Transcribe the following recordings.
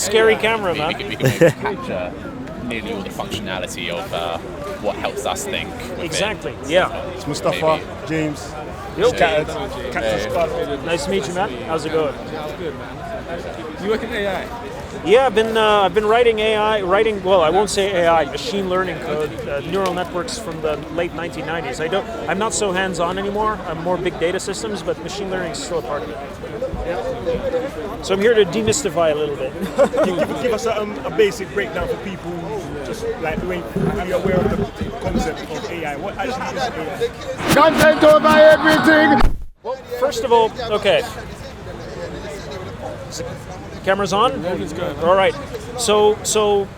scary camera, we man. can maybe capture nearly all the functionality of what helps us think. Exactly. Yeah. It's Mustafa, James. Yo, Scattered. Captain Squad. nice to meet you, man. How's it going? How's it good, man? You work in AI? Yeah, I've been writing AI, well, I won't say AI, machine learning code, neural networks from the late 1990s. I'm not so hands-on anymore. I'm more big data systems, but machine learning is still a part of it. Yeah. So I'm here to demystify a little bit. Give us a basic breakdown for people who just like really aware of the concept of AI. What actually is AI? Content over everything. Well, first of all, okay. Camera's on? All right. So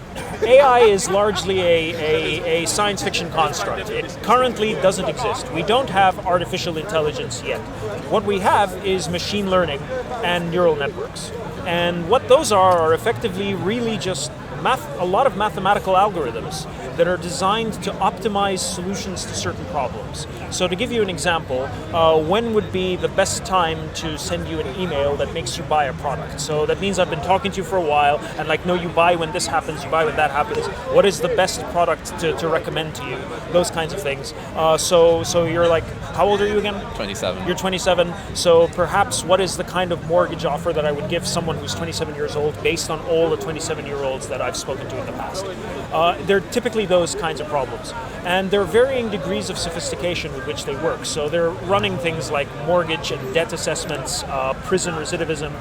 AI is largely a science fiction construct. It currently doesn't exist. We don't have artificial intelligence yet. What we have is machine learning and neural networks. And what those are effectively really just a lot of mathematical algorithms that are designed to optimize solutions to certain problems. So to give you an example, when would be the best time to send you an email that makes you buy a product? So that means I've been talking to you for a while and like, no, you buy when this happens, you buy when that happens. What is the best product to recommend to you? Those kinds of things. So you're like, how old are you again? 27. You're 27. So perhaps what is the kind of mortgage offer that I would give someone who's 27 years old based on all the 27-year-olds that I've spoken to in the past? They're typically those kinds of problems. And there are varying degrees of sophistication with which they work. So they're running things like mortgage and debt assessments, prison recidivism,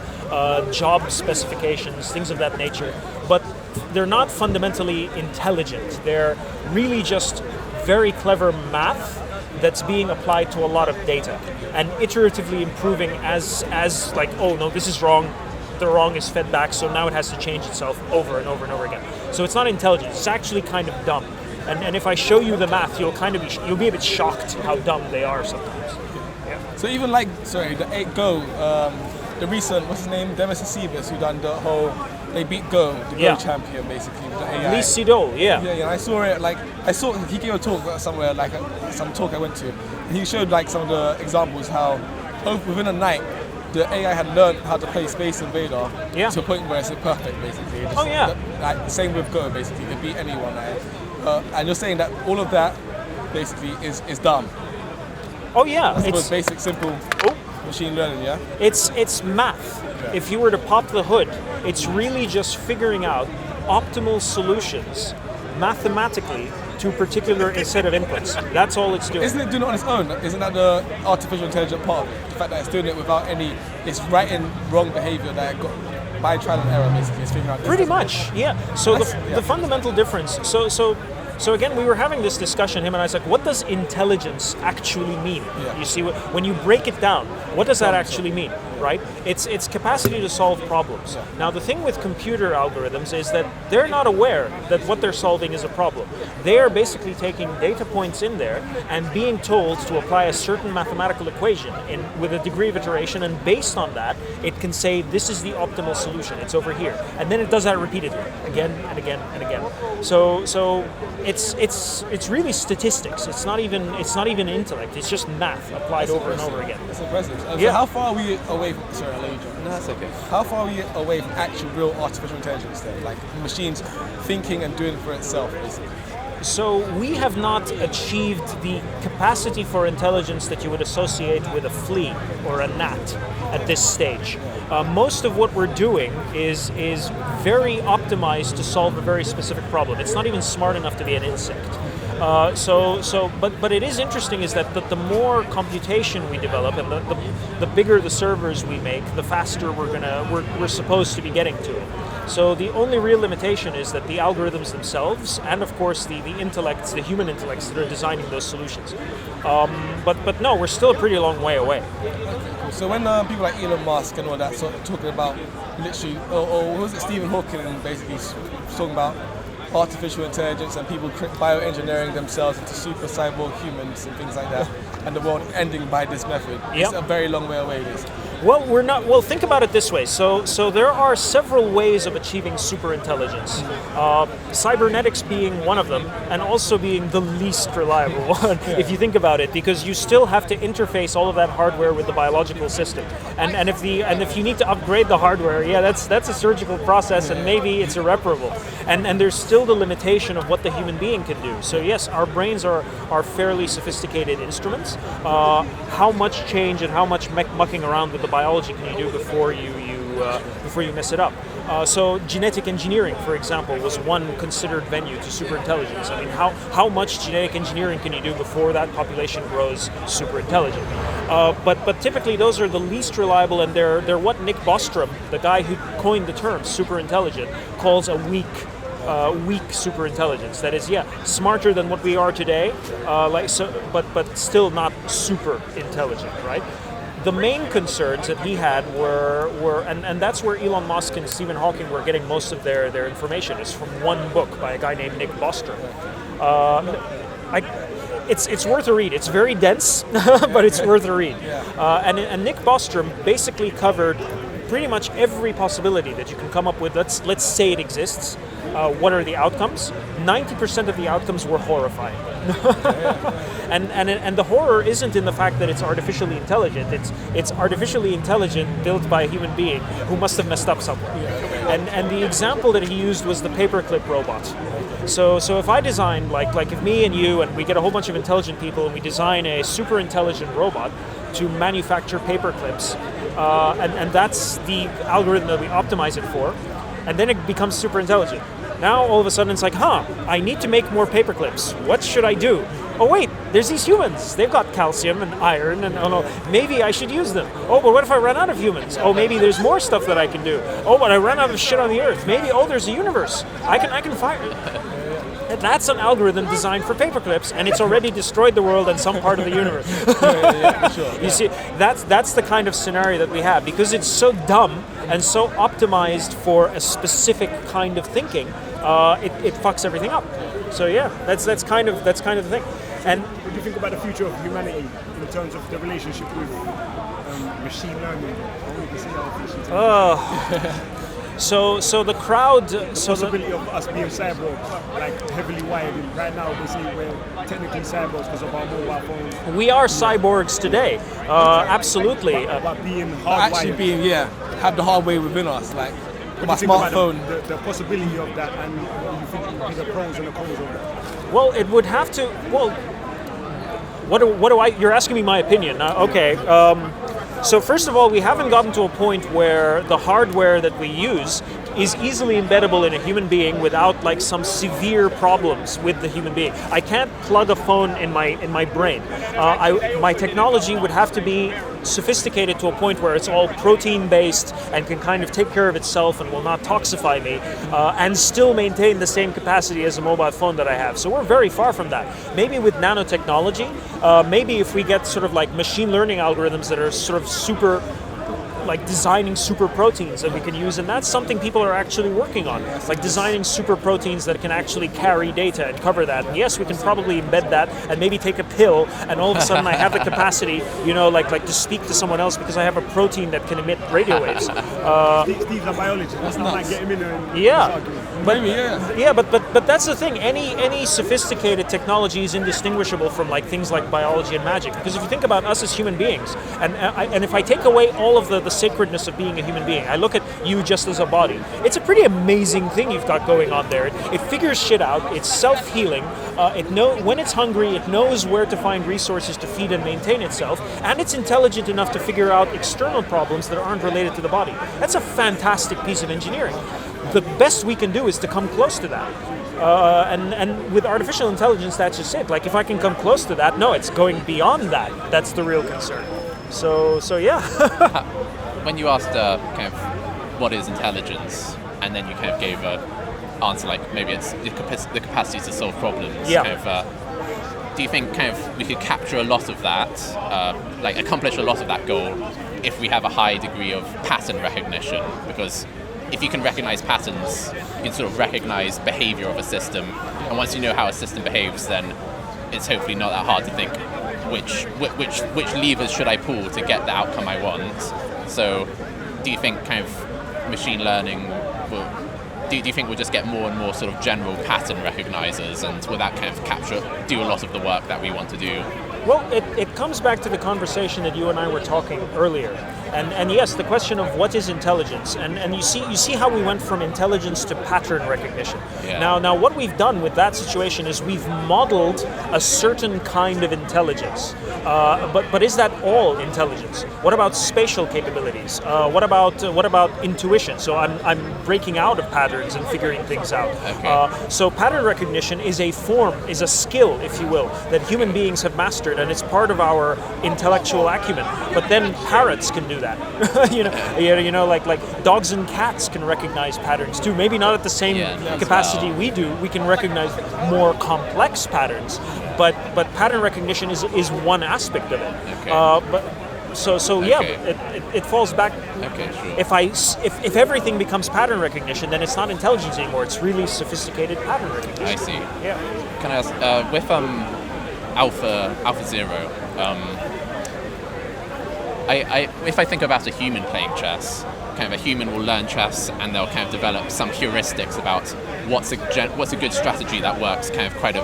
job specifications, things of that nature. But they're not fundamentally intelligent. They're really just very clever math that's being applied to a lot of data and iteratively improving as like, oh no, this is wrong. The wrong is fed back, so now it has to change itself over and over and over again. So it's not intelligent, it's actually kind of dumb. And if I show you the math, you'll be a bit shocked how dumb they are sometimes. Yeah. So even like, the Go, the recent, what's his name, Demystifying, who done the whole, they beat Go, the Go champion basically with the AI. Lee Sedol, yeah. Yeah, I saw it, he gave a talk somewhere, like some talk I went to, and he showed like some of the examples how within a night, the AI had learned how to play Space Invader to a point where it's perfect, basically. Like, same with Go, basically. They beat anyone. And you're saying that all of that, basically, is dumb. Oh, yeah. That's the most basic, simple machine learning, yeah? It's math. Yeah. If you were to pop the hood, it's really just figuring out optimal solutions mathematically to a particular set of inputs. That's all it's doing. Isn't it doing it on its own? Isn't that the artificial intelligence part of it? The fact that it's doing it without it's writing wrong behavior that it got by trial and error, basically. It's figuring out this. Pretty much, yeah. So the fundamental difference, so again, we were having this discussion, him and I, was like, what does intelligence actually mean? Yeah. You see, when you break it down, what does that actually mean, right? It's capacity to solve problems. Yeah. Now, the thing with computer algorithms is that they're not aware that what they're solving is a problem. They are basically taking data points in there and being told to apply a certain mathematical equation with a degree of iteration, and based on that, it can say, this is the optimal solution, it's over here. And then it does that repeatedly, again and again and again. So it's really statistics. It's not even intellect. It's just math applied over and over again. That's impressive. So how far are we away from? Sorry, I'll let you jump. No, that's okay. How far are we away from actual real artificial intelligence then? Like machines thinking and doing for itself, basically. So we have not achieved the capacity for intelligence that you would associate with a flea or a gnat at this stage. Most of what we're doing is very optimized to solve a very specific problem. It's not even smart enough to be an insect. But it is interesting is that the more computation we develop and the bigger the servers we make, the faster we're supposed to be getting to it. So the only real limitation is that the algorithms themselves, and of course the intellects, the human intellects that are designing those solutions. But no, we're still a pretty long way away. So when people like Elon Musk and all that sort of talking about literally, or was it Stephen Hawking basically talking about artificial intelligence and people bioengineering themselves into super cyborg humans and things like that, and the world ending by this method. It's a very long way away, basically. Well, we're not. Well, think about it this way. So there are several ways of achieving superintelligence. Cybernetics being one of them, and also being the least reliable one, if you think about it, because you still have to interface all of that hardware with the biological system. And if you need to upgrade the hardware, yeah, that's a surgical process, and maybe it's irreparable. And there's still the limitation of what the human being can do. So yes, our brains are fairly sophisticated instruments. How much change and how much mucking around with the biology can you do before you mess it up? So genetic engineering, for example, was one considered venue to superintelligence. I mean, how much genetic engineering can you do before that population grows superintelligent? But typically those are the least reliable, and they're what Nick Bostrom, the guy who coined the term superintelligent, calls a weak superintelligence. That is, smarter than what we are today, but still not super intelligent, right? The main concerns that he had were and that's where Elon Musk and Stephen Hawking were getting most of their information, is from one book by a guy named Nick Bostrom. It's worth a read. It's very dense, but it's worth a read. And Nick Bostrom basically covered pretty much every possibility that you can come up with. Let's say it exists. What are the outcomes? 90% of the outcomes were horrifying. And the horror isn't in the fact that it's artificially intelligent. It's artificially intelligent built by a human being who must have messed up somewhere. And the example that he used was the paperclip robot. So if I design, like if me and you, and we get a whole bunch of intelligent people, and we design a super intelligent robot to manufacture paperclips, and that's the algorithm that we optimize it for, and then it becomes super intelligent. Now all of a sudden it's like, I need to make more paperclips. What should I do? Oh wait, there's these humans. They've got calcium and iron, and maybe I should use them. Oh, but what if I run out of humans? Oh, maybe there's more stuff that I can do. Oh, but I ran out of shit on the earth. Maybe, there's a universe. I can fire. That's an algorithm designed for paperclips, and it's already destroyed the world and some part of the universe. Sure. You see, that's the kind of scenario that we have, because it's so dumb and so optimized for a specific kind of thinking. It fucks everything up. So yeah, that's kind of the thing. And what do you think about the future of humanity in terms of the relationship with machine learning? So the crowd. The possibility of us being cyborgs, like heavily wired. Right now, they say we're technically cyborgs because of our mobile phones. We are cyborgs today. Absolutely. But being hardwired. Actually have the hardware within us, like my smartphone. The possibility of that, and what you think would be the pros and the cons of that? Well, it would have to. Well, what do I? You're asking me my opinion. Okay. So first of all, we haven't gotten to a point where the hardware that we use is easily embeddable in a human being without like some severe problems with the human being. I can't plug a phone in my brain. My technology would have to be sophisticated to a point where it's all protein based and can kind of take care of itself and will not toxify me, and still maintain the same capacity as a mobile phone that I have. So we're very far from that. Maybe with nanotechnology, maybe if we get sort of like machine learning algorithms that are sort of super, like designing super proteins that we can use, and that's something people are actually working on, like designing super proteins that can actually carry data and cover that. And yes, we can probably embed that and maybe take a pill, and all of a sudden I have the capacity, like to speak to someone else because I have a protein that can emit radio waves. These are biology. That's not like getting in there and but that's the thing. Any sophisticated technology is indistinguishable from like things like biology and magic, because if you think about us as human beings, and if I take away all of the sacredness of being a human being, I look at you just as a body. It's a pretty amazing thing you've got going on there. It figures shit out. It's self-healing. When it's hungry, it knows where to find resources to feed and maintain itself, and it's intelligent enough to figure out external problems that aren't related to the body. That's a fantastic piece of engineering. The best we can do is to come close to that. And with artificial intelligence, that's just it. Like if I can come close to that, no, it's going beyond that. That's the real concern. So yeah. When you asked kind of what is intelligence, and then you kind of gave an answer like maybe it's the capacity to solve problems. Yeah. Kind of, do you think kind of we could capture a lot of that, like accomplish a lot of that goal, if we have a high degree of pattern recognition? Because if you can recognize patterns, you can sort of recognize behavior of a system, and once you know how a system behaves, then it's hopefully not that hard to think which levers should I pull to get the outcome I want. So do you think kind of machine learning will, do you think we'll just get more and more sort of general pattern recognizers, and will that kind of do a lot of the work that we want to do? Well, it comes back to the conversation that you and I were talking earlier. And yes, the question of what is intelligence, and you see how we went from intelligence to pattern recognition. Yeah. Now what we've done with that situation is we've modeled a certain kind of intelligence. But is that all intelligence? What about spatial capabilities? What about intuition? So I'm breaking out of patterns and figuring things out. Okay. So pattern recognition is a skill, if you will, that human beings have mastered, and it's part of our intellectual acumen. But then parrots can do that. like dogs and cats can recognize patterns too. Maybe not at the same capacity we do. We can recognize more complex patterns, but pattern recognition is one aspect of it. Okay. It falls back. Okay, sure. If everything becomes pattern recognition, then it's not intelligence anymore. It's really sophisticated pattern recognition. I see. Yeah. Can I ask, with Alpha Zero, if I think about a human playing chess, kind of a human will learn chess and they'll kind of develop some heuristics about what's a good strategy that works kind of quite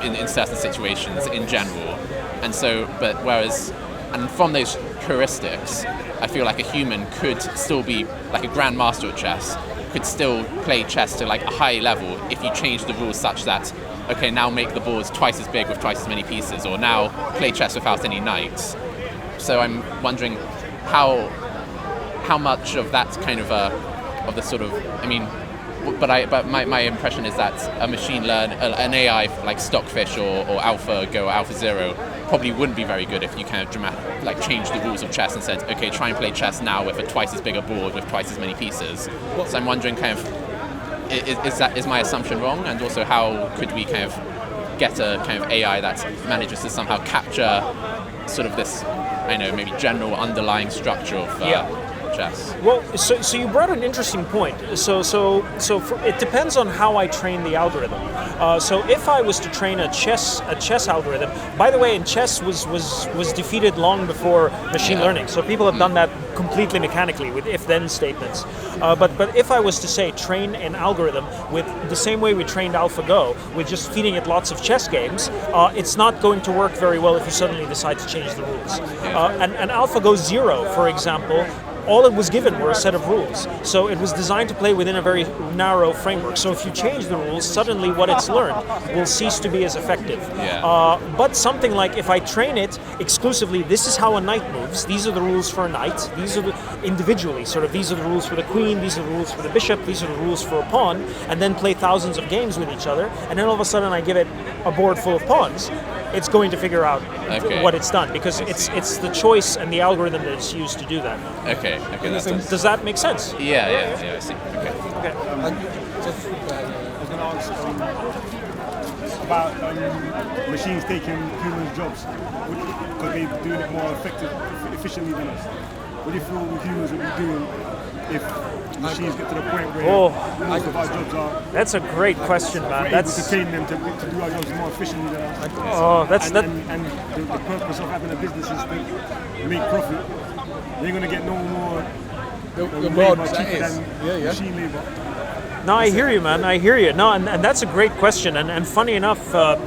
in certain situations in general. And so, and from those heuristics, I feel like a human could still be like a grandmaster of chess, could still play chess to like a high level if you change the rules such that, okay, now make the boards twice as big with twice as many pieces, or now play chess without any knights. So I'm wondering how much of that kind of the sort of, I mean, but my impression is that a machine an AI like Stockfish or AlphaGo or AlphaZero probably wouldn't be very good if you kind of change the rules of chess and said, okay, try and play chess now with a twice as big a board with twice as many pieces. So I'm wondering kind of, is my assumption wrong? And also how could we kind of get a kind of AI that manages to somehow capture sort of this, I know, maybe general underlying structure of chess? Well, so you brought an interesting point. It depends on how I train the algorithm. So if I was to train a chess algorithm, by the way, in chess was defeated long before machine learning. So people have done that completely mechanically with if-then statements. But if I was to say train an algorithm with the same way we trained AlphaGo, with just feeding it lots of chess games, it's not going to work very well if you suddenly decide to change the rules. And AlphaGo Zero, for example, all it was given were a set of rules. So it was designed to play within a very narrow framework. So if you change the rules, suddenly what it's learned will cease to be as effective. But something like if I train it exclusively, this is how a knight moves, these are the rules for a knight, these are individually, sort of these are the rules for the queen, these are the rules for the bishop, these are the rules for a pawn, and then play thousands of games with each other, and then all of a sudden I give it a board full of pawns, it's going to figure out what it's done, because it's the choice and the algorithm that it's used to do that. Okay. Does that make sense? Yeah, I see. Okay. I was going to ask about machines taking humans' jobs, because they're doing it more efficiently than us. What do you feel humans would be doing if machines get to the point where most of our jobs are? That's a great question, man. We're able to train them to do our jobs more efficiently than us. And the purpose of having a business is to make profit. You're going to get no more labor cheaper than machine labor. No, I hear you, man. I hear you. No, and that's a great question. And funny enough,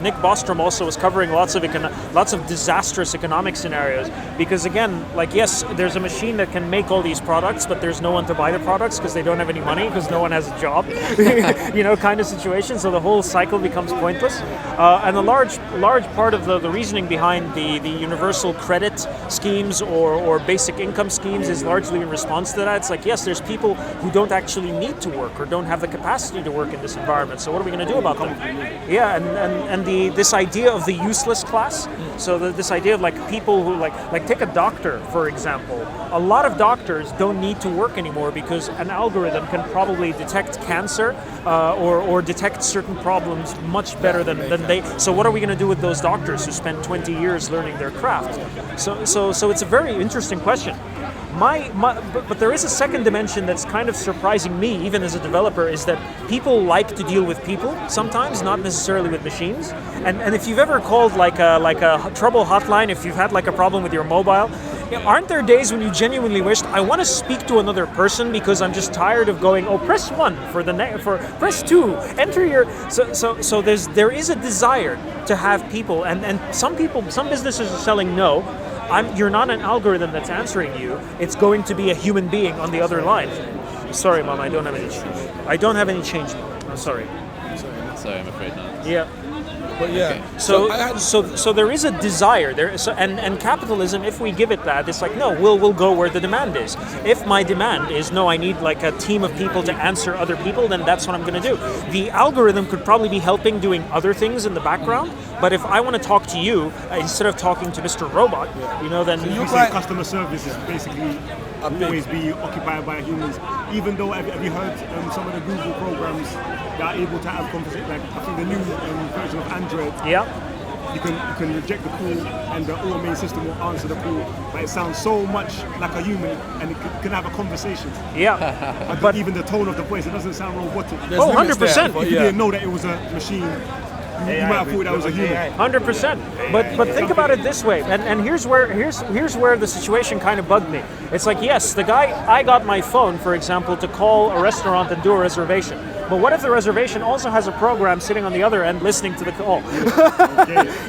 Nick Bostrom also was covering lots of disastrous economic scenarios. Because again, yes, there's a machine that can make all these products, but there's no one to buy the products because they don't have any money because no one has a job. Kind of situation. So the whole cycle becomes pointless. And a large part of the reasoning behind the universal credit schemes or basic income schemes is largely in response to that. It's like, yes, there's people who don't actually need to work or don't have the capacity to work in this environment. So what are we going to do about them? Yeah, and this idea of the useless class. So this idea of people who take a doctor, for example. A lot of doctors don't need to work anymore because an algorithm can probably detect cancer or detect certain problems much better than they. So what are we going to do with those doctors who spent 20 years learning their craft? So it's a very interesting question. But there is a second dimension that's kind of surprising me, even as a developer, is that people like to deal with people sometimes, not necessarily with machines. And if you've ever called like a trouble hotline, if you've had a problem with your mobile, Aren't there days when you genuinely wished, I want to speak to another person because I'm just tired of going, oh, press 1 for the press 2, enter your... So there is a desire to have people, and some businesses are selling, no, you're not an algorithm that's answering you, it's going to be a human being on the other line. Sorry, Mom, I don't have any change. I don't have any change, Mom. I'm sorry. Sorry, I'm afraid not. Yeah. But yeah. Okay. So there is a desire there, and capitalism, if we give it that, it's like, no, we'll go where the demand is. If my demand is, no, I need like a team of people to answer other people, then that's what I'm going to do. The algorithm could probably be helping doing other things in the background, but if I want to talk to you instead of talking to Mr. Robot, then So you say customer service is basically always be occupied by humans, even though have you heard some of the Google programs that are able to have conversation, like I think the new version of Android, you can reject the call and the automated system will answer the call, but it sounds so much like a human and it can have a conversation. Yeah. But even the tone of the voice, it doesn't sound robotic. There's Oh, limits 100%. there, If you didn't know that it was a machine, you might have thought that was a human. 100%. But think about it this way, and here's where the situation kind of bugged me. It's like, yes, I got my phone, for example, to call a restaurant and do a reservation. But what if the reservation also has a program sitting on the other end listening to the call?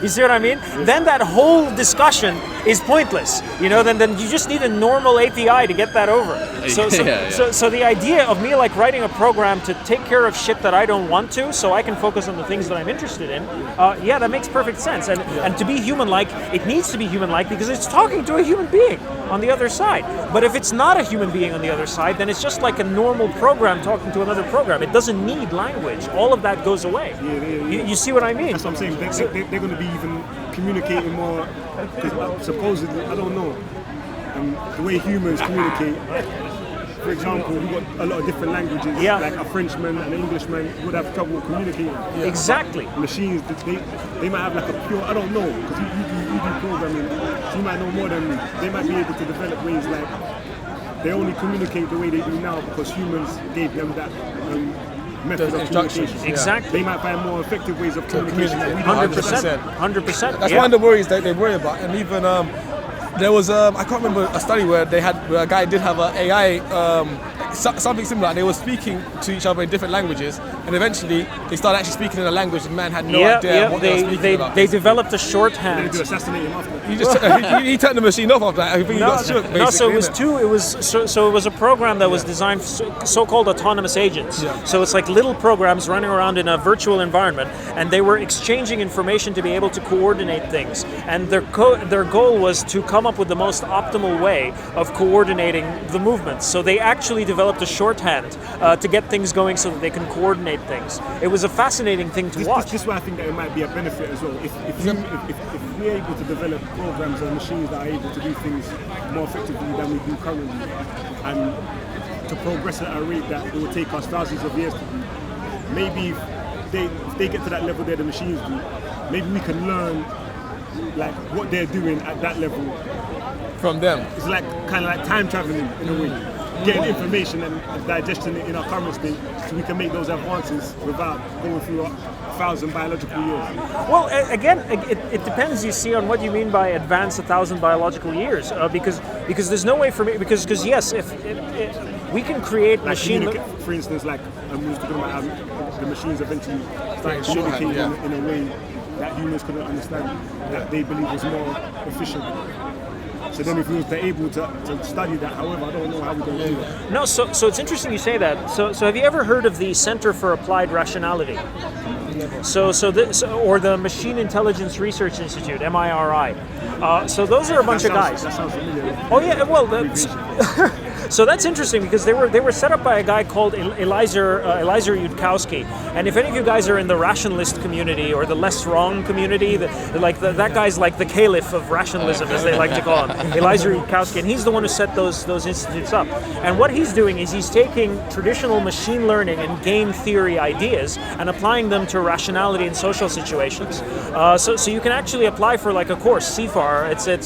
You see what I mean? Then that whole discussion is pointless. Then you just need a normal API to get that over. So the idea of me like writing a program to take care of shit that I don't want to, so I can focus on the things that I'm interested in, that makes perfect sense. And to be human-like, it needs to be human-like because it's talking to a human being on the other side. But if it's not a human being on the other side, then it's just like a normal program talking to another program. It doesn't need language. All of that goes away. You see what I mean? That's what I'm saying. They're going to be even communicating more. Supposedly, I don't know. The way humans communicate. For example, we've got a lot of different languages. Like a Frenchman and an Englishman would have trouble communicating. Exactly. Machines, they might have like a pure, I don't know, because you do programming, so you might know more than me. They might be able to develop ways like they only communicate the way they do now because humans gave them that method of communication. Exactly. They might find more effective ways of communication. 100%. 100%. That's one of the worries that they worry about. And even there was I can't remember a study where a guy did have an AI something similar. They were speaking to each other in different languages, and eventually they started actually speaking in a language and man had no idea what they were speaking about. They developed a shorthand. They assassinate him after. He turned the machine off after that. I think he got shook. So it was two. It was a program that was designed for so-called autonomous agents. So it's like little programs running around in a virtual environment, and they were exchanging information to be able to coordinate things. And their goal was to come up with the most optimal way of coordinating the movements. So they actually developed a shorthand to get things going so that they can coordinate things. It was a fascinating thing to watch. This is why I think that it might be a benefit as well. If we're able to develop programs and machines that are able to do things more effectively than we do currently, and to progress at a rate that it will take us thousands of years to do, maybe if they get to that level that the machines do, maybe we can learn like what they're doing at that level from them. It's like kind of like time traveling in a way. Getting information and digesting it in our current state so we can make those advances without going through 1,000 biological years. Well, again, it depends, you see, on what you mean by advance 1,000 biological years, because there's no way for me, because yes, if we can create like machine... For instance, like we was talking about the machines eventually started communicating in a way that humans couldn't understand, that they believe was more efficient. So then if we were able to study that, however, I don't know how we're going to do that. No, so it's interesting you say that. So have you ever heard of the Center for Applied Rationality? Or the Machine Intelligence Research Institute, MIRI. So those are a bunch of guys. That sounds familiar. Oh yeah, well, so that's interesting because they were set up by a guy called Eliezer Yudkowsky. And if any of you guys are in the rationalist community or the less wrong community, that guy's like the caliph of rationalism, as they like to call him, Eliezer Yudkowsky, and he's the one who set those institutes up. And what he's doing is he's taking traditional machine learning and game theory ideas and applying them to rationality in social situations. So you can actually apply for like a course, CFAR.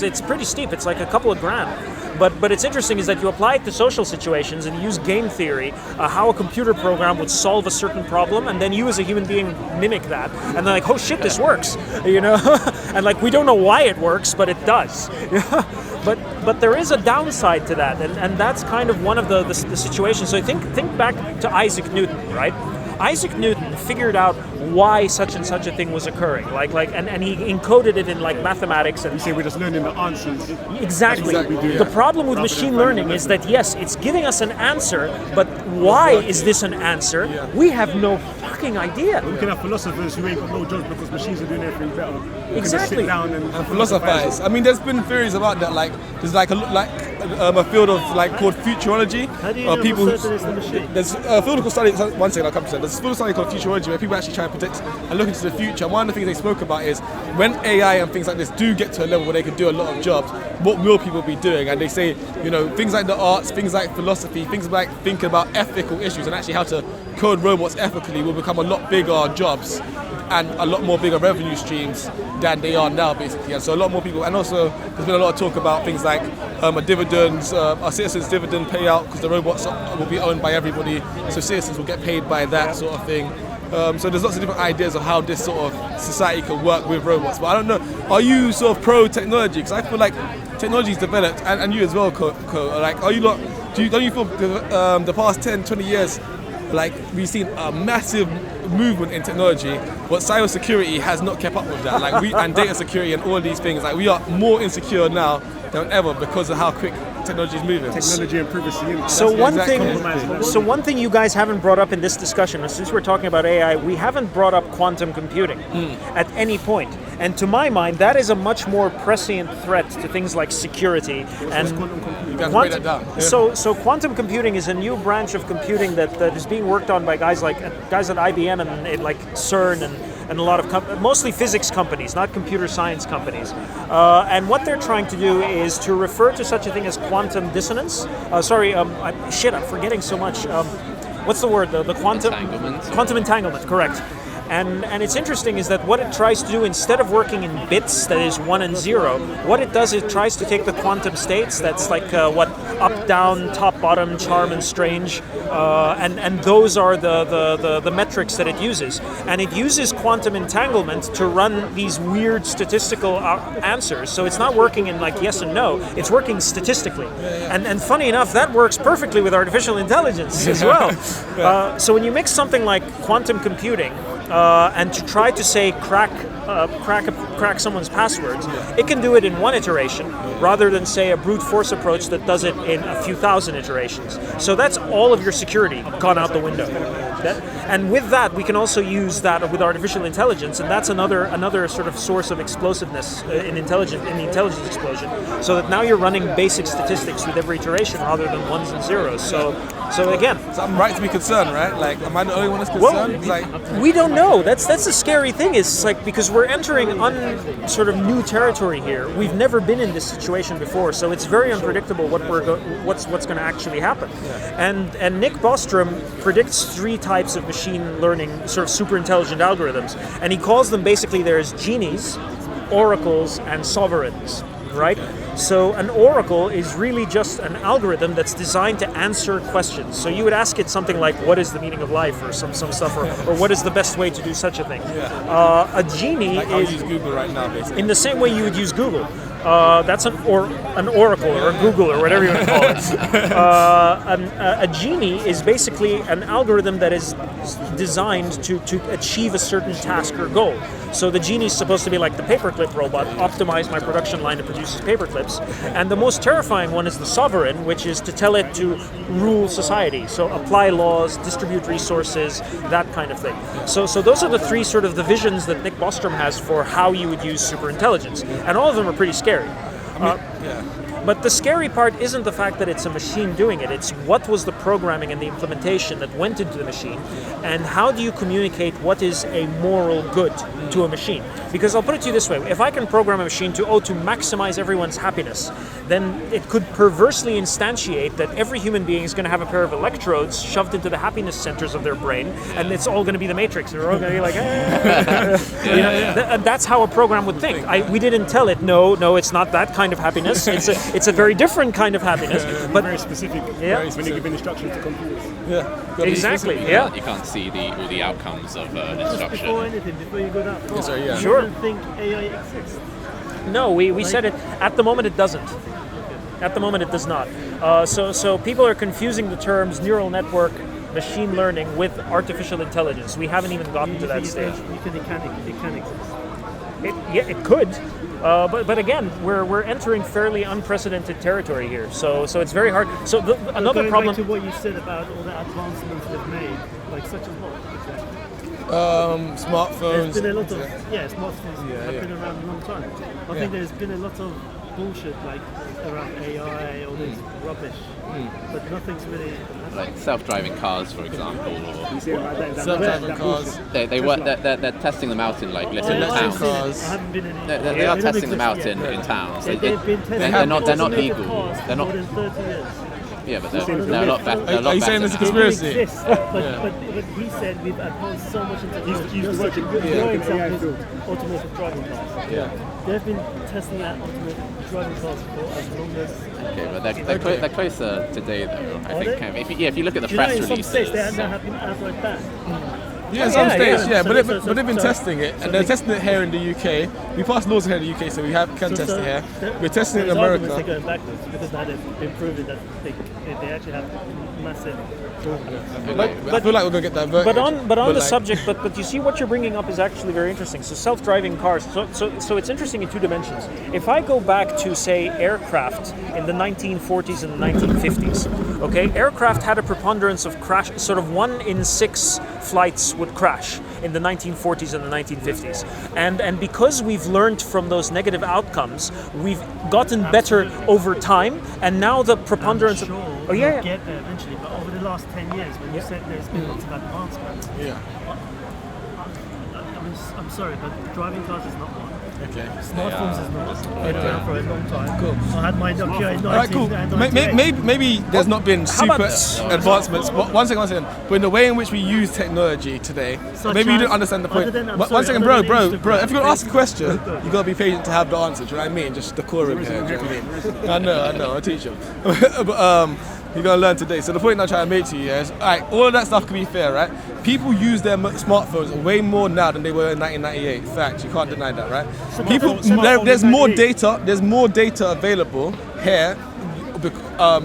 It's pretty steep. It's like a couple of grand. But it's interesting is that you apply it to social situations and use game theory, how a computer program would solve a certain problem, and then you as a human being mimic that, and they're like, oh shit, this works, and like we don't know why it works, but it does. But there is a downside to that, and that's kind of one of the situations. So think back to Isaac Newton, right? Isaac Newton figured out why such and such a thing was occurring, and he encoded it in like mathematics. And You say we're just learning the answers. exactly. Yeah. The problem with machine learning is that yes, it's giving us an answer, but why is this an answer? We have no fucking idea. We can have philosophers who ain't got no jobs because machines are doing everything better. Who can just Exactly. sit down and Philosophize. I mean, there's been theories about that. Like, there's like a field of like called futurology. How do you know People for certain it's the machine? There's a field called study. One second, I'll come to that. There's a field of study called futurology where people actually try and predict and look into the future. And one of the things they spoke about is when AI and things like this do get to a level where they can do a lot of jobs, what will people be doing? And they say, things like the arts, things like philosophy, things like thinking about ethical issues and actually how to code robots ethically will become a lot bigger jobs and a lot more bigger revenue streams than they are now, basically. And so a lot more people, and also there's been a lot of talk about things like a dividends, a citizens' dividend payout, because the robots will be owned by everybody, so citizens will get paid by that sort of thing. So there's lots of different ideas of how this sort of society can work with robots. But I don't know, are you sort of pro-technology? Because I feel like technology's developed, and you as well, Ko. Like, are you not? Don't you feel the past 10, 20 years, like we've seen a massive movement in technology, but cybersecurity has not kept up with that. Like and data security and all these things. Like we are more insecure now than ever because of how quick technology is moving. technology and privacy. So Compromise. one thing you guys haven't brought up in this discussion, and since we're talking about AI, we haven't brought up quantum computing at any point. And to my mind, that is a much more prescient threat to things like security and You guys break that down. Yeah. So quantum computing is a new branch of computing that is being worked on by guys at IBM and like CERN and a lot of mostly physics companies, not computer science companies. And what they're trying to do is to refer to such a thing as quantum dissonance. I'm forgetting so much. What's the word? The quantum Entanglement. Quantum entanglement, correct. And it's interesting is that what it tries to do, instead of working in bits, that is 1 and 0, what it does, it tries to take the quantum states, that's like up, down, top, bottom, charm, and strange, and those are the metrics that it uses. And it uses quantum entanglement to run these weird statistical answers. So it's not working in like yes and no, it's working statistically. And funny enough, that works perfectly with artificial intelligence as well. So when you mix something like quantum computing, and to try to say crack someone's passwords, it can do it in one iteration rather than say a brute force approach that does it in a few thousand iterations. So that's all of your security gone out the window. And with that, we can also use that with artificial intelligence, and that's another sort of source of explosiveness in the intelligence explosion. So that now you're running basic statistics with every iteration rather than ones and zeros. So again, So I'm right to be concerned, right? Like, am I the only one that's concerned? we don't know. That's the scary thing. Is like because we're entering sort of new territory here. We've never been in this situation before, so it's very unpredictable what's going to actually happen. And Nick Bostrom predicts 3 types of machine learning, sort of super intelligent algorithms, and he calls them basically there's genies, oracles, and sovereigns. Right? So an oracle is really just an algorithm that's designed to answer questions. So you would ask it something like, what is the meaning of life, or some stuff, or what is the best way to do such a thing? A genie I'll is use Google right now, basically. in the same way you would use Google. That's an oracle or a Google or whatever you want to call it. A genie is basically an algorithm that is designed to achieve a certain task or goal. So the genie is supposed to be like the paperclip robot, optimize my production line to produce paperclips. And the most terrifying one is the sovereign, which is to tell it to rule society. So apply laws, distribute resources, that kind of thing. So those are the 3 sort of the visions that Nick Bostrom has for how you would use superintelligence. And all of them are pretty scary. But the scary part isn't the fact that it's a machine doing it, it's what was the programming and the implementation that went into the machine, and how do you communicate what is a moral good to a machine? Because I'll put it to you this way, if I can program a machine to maximize everyone's happiness, then it could perversely instantiate that every human being is going to have a pair of electrodes shoved into the happiness centers of their brain, and it's all going to be the Matrix, and we're all going to be like, that's how a program would think. We didn't tell it, no, it's not that kind of happiness, it's a very different kind of happiness, but very specific. Yeah. When you give instructions to computers. Exactly. You can't see all the outcomes of an Just before instruction. anything, before you go that far, Yes, sir, yeah. you Sure. don't think AI exists? No, we said it. At the moment, it doesn't. At the moment, it does not. So people are confusing the terms neural network, machine learning with artificial intelligence. We haven't even gotten to that stage. It can exist. It could. But again, we're entering fairly unprecedented territory here. So it's very hard. So another going problem. back to what you said about all the advancements they've made, like such as what exactly? Smartphones. There's been a lot of smartphones have been around a long time. I think there's been a lot of bullshit like around AI, all this rubbish, but nothing's really Like self-driving cars, for example, or Self-driving cars. they're testing them out in like little towns. cars. I haven't been in They are testing them out in towns. They've been testing They're not automated legal. cars for They're more not. than 30 years. Yeah, but they're a lot better. They're a lot Are you saying better there's a now. conspiracy? They exist, but he said we've advanced so much in technology. He's working Your in the AI example field. is automated driving cars. Yeah. They've been testing out automated driving cars for as long as. Okay, but they're closer today, though. I Are think. they? If you look at the Do you know press in some releases. states they now have been outright banned? Yeah, in some states, yeah. but they've been So- testing it, and they're testing it here in the UK. We passed laws here in the UK, so we can test it here. We're testing it in there's arguments America. they're going backwards because now they've been proving that they actually have massive. I feel like we're gonna get diverted. But on the like, subject, but you see what you're bringing up is actually very interesting. So self-driving cars. So it's interesting in two dimensions. If I go back to say aircraft in the 1940s and the 1950s, okay, aircraft had a preponderance of crash. Sort of 1 in 6 flights would crash in the 1940s and the 1950s, and because we've learned from those negative outcomes, we've gotten better over time, and now the preponderance I'm sure of we'll get there eventually, but over the last 10 years, when you said there's been lots of advancements, Yeah. I'm sorry, but driving cars is not one. Okay. Smartphones is not. They've been around for a long time. Cool. I had my Nokia in All right, cool. 1998. Maybe there's not been How super about- advancements. But one second. But in the way in which we use technology today, Such maybe you as- don't understand the point. other than- I'm One sorry, second, other bro. than If you're gonna Instagram, ask a question, you gotta be patient to have the answer. Do you know what I mean? Just decorum here. Do you know what I mean? I know. I'll teach you. But you're gonna learn today. So the point I'm trying to make to you is, alright, all of that stuff can be fair, right? People use their smartphones way more now than they were in 1998. Fact, you can't deny that, right? There's more data. There's more data available here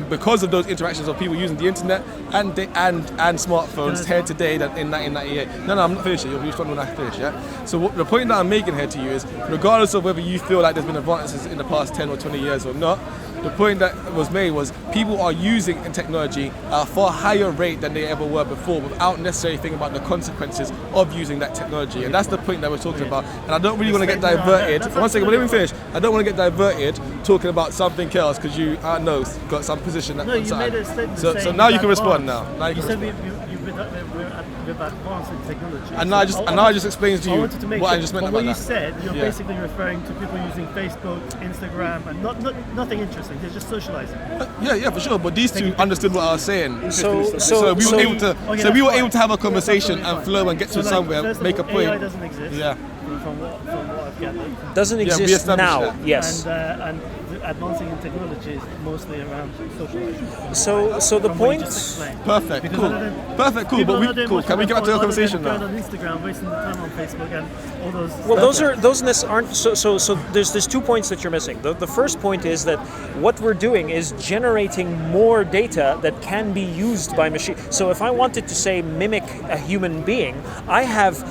because of those interactions of people using the internet and smartphones here today than in 1998. No, I'm not finished yet. You'll respond when I finish, yeah? So the point that I'm making here to you is, regardless of whether you feel like there's been advances in the past 10 or 20 years or not, the point that was made was people are using technology at a far higher rate than they ever were before without necessarily thinking about the consequences of using that technology. And that's the point that we're talking about. And I don't really want to get diverted. One second, but let me finish. I don't want to get diverted talking about something else because you, I know, got some position. No, you made a statement So saying now you we've can respond advanced. now. You said we've advanced in technology. And now I just explained to I you wanted to make what sure, I just meant but about what you that. said, you're Yeah. basically referring to people using Facebook, Instagram, and nothing interesting. They're just socializing. Yeah, for sure. But these two understood what I was saying. So we were able to. Okay, So we that's were fine. able to have a Yeah, conversation that's and totally flow fine. and get So, to like, somewhere, first of make a all, point. AI doesn't exist. Yeah. From what I've gathered. doesn't we exist established now. that. Yes. And advancing in technology is mostly around socializing. So the From what you point. just explained. Perfect. Because Cool. other than- Perfect. Cool. people But are not doing cool. much Can we get back to the other than conversation going now? on Instagram, wasting the time on Facebook, and all those. Well, stuff. those aren't so. There's 2 points that you're missing. The first point is that what we're doing is generating more data that can be used by machine. So if I wanted to say mimic a human being, I have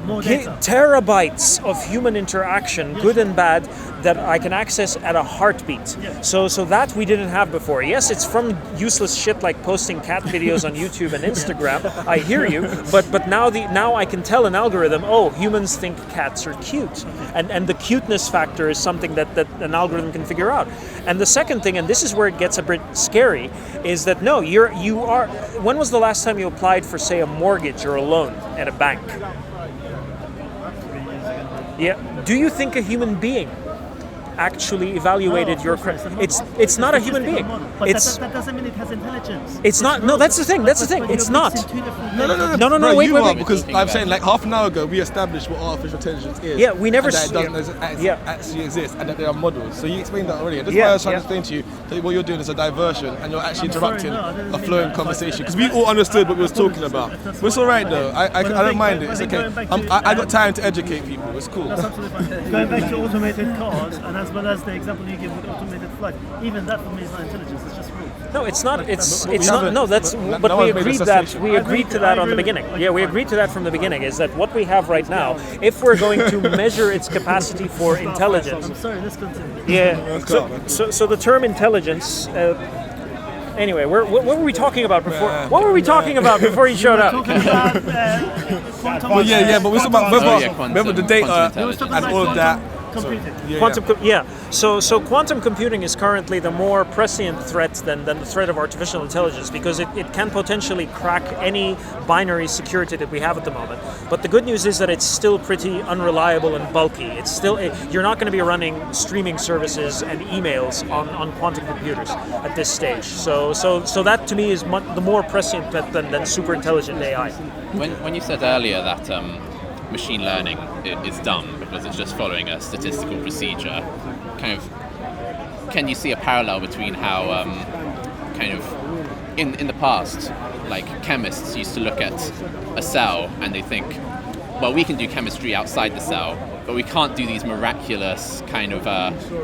More data. terabytes of human interaction, good and bad, that I can access at a heartbeat. Yeah. So that we didn't have before. Yes, it's from useless shit like posting cat videos on YouTube and Instagram. I hear you, but now I can tell an algorithm, oh, humans think cats are cute, and the cuteness factor is something that an algorithm can figure out. And the second thing, and this is where it gets a bit scary, is that no, you are. When was the last time you applied for, say, a mortgage or a loan at a bank? 3 years ago. Yeah. Do you think a human being actually evaluated your credit? It's not a human being. But It's that doesn't mean it has intelligence. it's not. No, that's the thing. That's the thing. But It's you're not. mixing two different No, things. No, Bro, wait, you wait, are, wait. because Talking I'm about saying like half an hour ago we established what artificial intelligence is. Yeah, we never and that it s- doesn't yeah. actually exist, and that there are models. So you explained that already. That's Yeah, why I was trying yeah. to explain to you that what you're doing is a diversion, and you're actually I'm sorry, interrupting no, I didn't a mean flowing that. conversation But- because we all understood what we was talking about. It's all right though. I But don't mind it. I It's think okay. going back to, I got time to educate people. It's cool. That's absolutely fine. Going back to automated cars and as well as the example you give with automated flight. Even that for me is not intelligence. It's just rules. No, it's not. It's we not. haven't- No, that's. no But we one's made agreed a that association. we I agreed agree- to that I on the agree beginning. with- Yeah, we fine. agreed to that from the beginning. Is that what we have right now? If we're going to measure its capacity for intelligence, I'm sorry, let's continue. yeah. Let's go, man. So the term intelligence. Anyway, what were we talking about before? What were we talking about before you showed up? Talking about quantum. Well, yeah, but we're talking about remember the data quantum Let's talk and about all of that. computing. Quantum, So quantum computing is currently the more prescient threat than the threat of artificial intelligence, because it can potentially crack any binary security that we have at the moment. But the good news is that it's still pretty unreliable and bulky. It's still you're not going to be running streaming services and emails on quantum computers at this stage. So that to me is the more prescient threat than super intelligent AI. When you said earlier that machine learning is dumb because it's just following a statistical procedure, kind of, can you see a parallel between how kind of in the past, like chemists used to look at a cell and they think, well, we can do chemistry outside the cell, but we can't do these miraculous kind of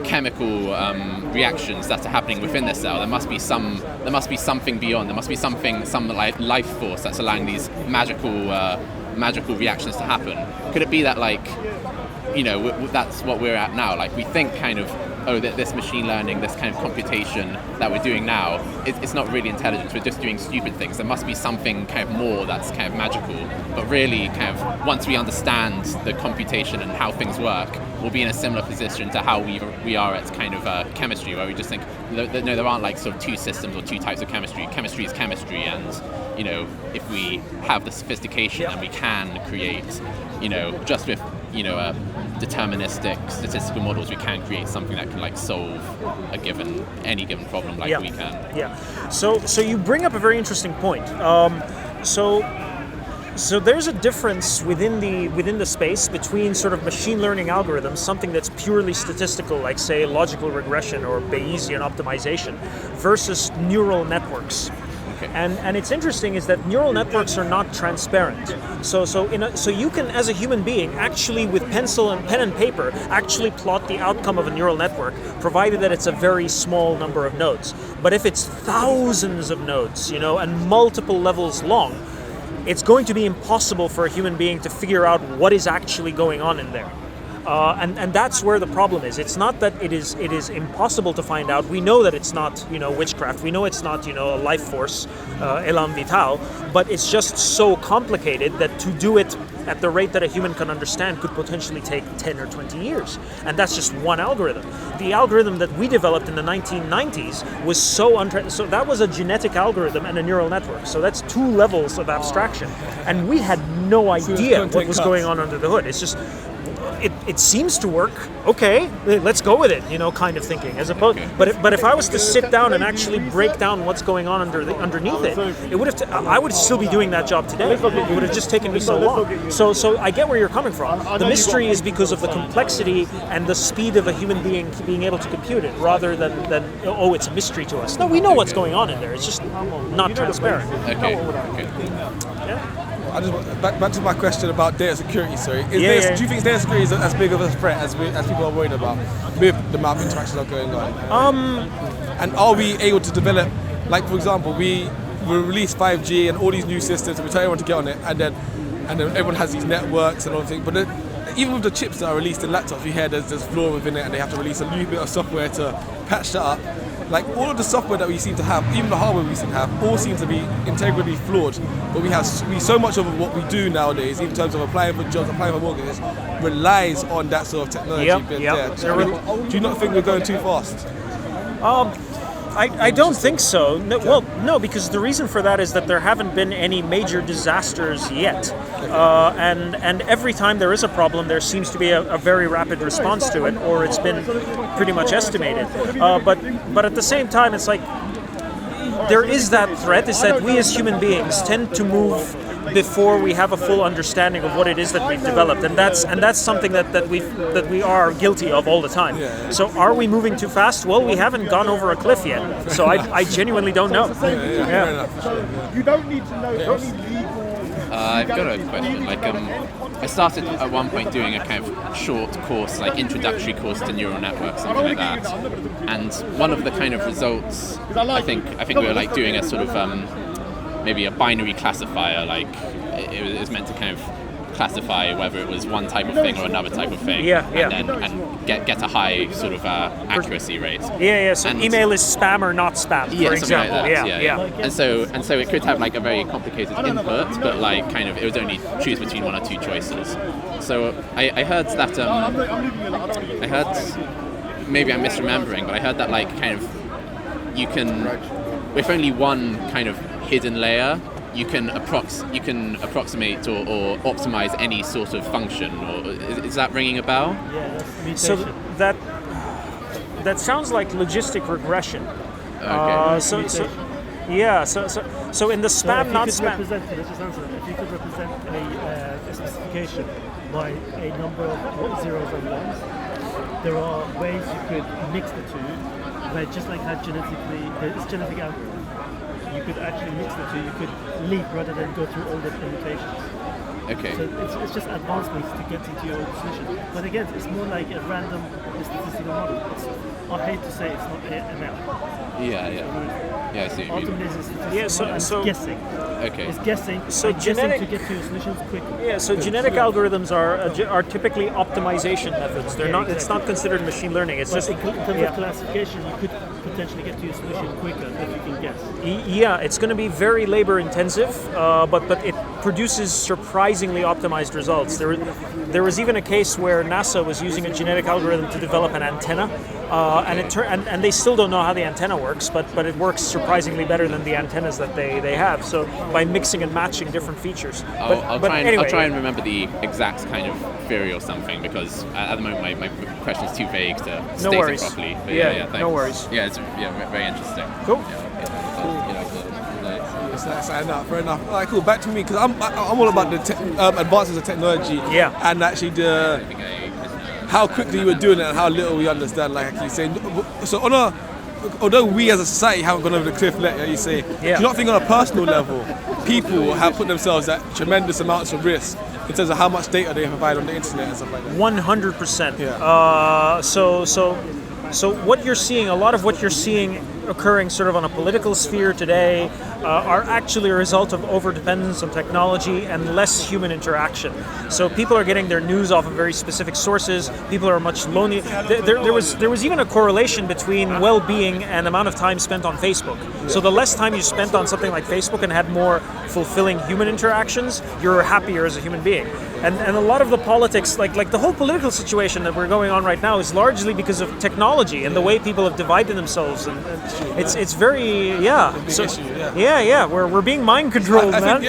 chemical reactions that are happening within the cell. There must be something beyond. There must be some like life force that's allowing these magical reactions to happen. Could it be that, like, you know, that's what we're at now? Like, we think kind of, oh, that this machine learning, this kind of computation that we're doing now, it's not really intelligence. We're just doing stupid things. There must be something kind of more that's kind of magical. But really, kind of, once we understand the computation and how things work, we'll be in a similar position to how we are at kind of chemistry, where we just think, no, there aren't like sort of two systems or two types of chemistry. Chemistry is chemistry, and, you know, if we have the sophistication, then we can create, you know, just with, you know, deterministic statistical models, we can create something that can like solve any given problem like we can. Yeah. So you bring up a very interesting point. So there's a difference within the space between sort of machine learning algorithms, something that's purely statistical, like say logical regression or Bayesian optimization, versus neural networks. Okay. And it's interesting is that neural networks are not transparent. So you can, as a human being, actually with pen and paper, actually plot the outcome of a neural network, provided that it's a very small number of nodes. But if it's thousands of nodes, you know, and multiple levels long, it's going to be impossible for a human being to figure out what is actually going on in there. And that's where the problem is. It's not that it is impossible to find out. We know that it's not, you know, witchcraft. We know it's not, you know, a life force, elan vital. But it's just so complicated that to do it at the rate that a human can understand could potentially take 10 or 20 years. And that's just one algorithm. The algorithm that we developed in the 1990s was so that was a genetic algorithm and a neural network. So that's two levels of abstraction. And we had no idea what was going on under the hood. It's just, it seems to work. Okay, let's go with it, you know, kind of thinking. As opposed, but if I was to sit down and actually break down what's going on underneath it, I would still be doing that job today. It would have just taken me so long. So I get where you're coming from. The mystery is because of the complexity and the speed of a human being able to compute it, rather than oh, it's a mystery to us. No, we know what's going on in there. It's just not transparent. Okay. Yeah. I just back to my question about data security. Sorry, do you think data security is as big of a threat as people are worried about with the amount of interactions that are going on? And are we able to develop, like for example, we release 5G and all these new systems, we tell everyone to get on it, and then everyone has these networks and all things. But even with the chips that are released in laptops, you hear there's flaw within it, and they have to release a new bit of software to patch that up. Like all of the software that we seem to have, even the hardware we seem to have, all seems to be integrally flawed. But so much of what we do nowadays, in terms of applying for jobs, applying for mortgages, relies on that sort of technology. Do you not think we're going too fast? I don't think so. No, because the reason for that is that there haven't been any major disasters yet. And every time there is a problem, there seems to be a very rapid response to it, or it's been pretty much estimated. But at the same time, it's like there is that threat, is that we as human beings tend to move before we have a full understanding of what it is that we've developed, and that's something that we are guilty of all the time. So are we moving too fast? Well, we haven't gone over a cliff yet, so I genuinely don't know. You don't need to know. You don't need legal I've got a question. I started at one point doing a kind of short course, like introductory course to neural networks, something like that. And one of the kind of results, I think we were like doing a sort of maybe a binary classifier. Like it was meant to kind of classify whether it was one type of thing or another type of thing, and get a high sort of accuracy rate. So and email is spam or not spam, for example. Like that. And so it could have like a very complicated input, but like kind of it would only choose between one or two choices. So I heard that maybe I'm misremembering, but I heard that like kind of you can, with only one kind of hidden layer, you can approximate or optimize any sort of function. Or is that ringing a bell? Yeah, that's mutation. So that sounds like logistic regression. Okay. So in the spam, not spam. Let's just answer that. If you could represent a specification by a number of zeros and ones, there are ways you could mix the two, where just like how it's genetic algorithm. You could actually mix the two. You could leap rather than go through all the permutations. Okay. So it's just advancements to get into your solution. But again, it's more like a random statistical model. I hate to say it's not ML. Yeah, I see what you mean. Ultimately, it's a statistical model, it's guessing. Okay. It's guessing. So guessing to get to your solutions quickly. Yeah. So genetic algorithms are typically optimization methods. They're not. Exactly. It's not considered machine learning. It's just in terms of classification, you could potentially get to your solution quicker if you can guess. Yeah, it's going to be very labor intensive, but it produces surprisingly optimized results. There was even a case where NASA was using a genetic algorithm to develop an antenna, and they still don't know how the antenna works, but it works surprisingly better than the antennas that they have. So by mixing and matching different features. I'll try and remember the exact kind of theory or something, because at the moment my question is too vague to state it properly. But thanks. No worries. Yeah, it's very interesting. Cool. Fair enough. All right, cool. Back to me, because I'm all about the advances of technology. Yeah. And actually how quickly we're doing it and how little we understand. Like I keep saying. So although we as a society haven't gone over the cliff yet, you say, do you not think on a personal level, people have put themselves at tremendous amounts of risk in terms of how much data they provide on the internet and stuff like that? 100%. Yeah. So what you're seeing, a lot of what you're seeing occurring sort of on a political sphere today are actually a result of overdependence on technology and less human interaction. So people are getting their news off of very specific sources. People are much lonely. There was even a correlation between well-being and amount of time spent on Facebook. So the less time you spent on something like Facebook and had more fulfilling human interactions, you're happier as a human being. And a lot of the politics, like the whole political situation that we're going on right now, is largely because of technology and the way people have divided themselves. And it's very we're being mind controlled, man. Do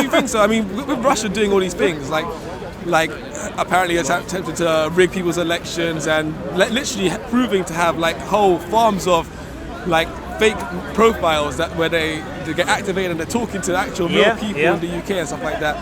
you think so? I mean, with Russia doing all these things, like apparently attempted to rig people's elections and literally proving to have like whole farms of like fake profiles where they get activated and they're talking to actual real people in the UK and stuff like that.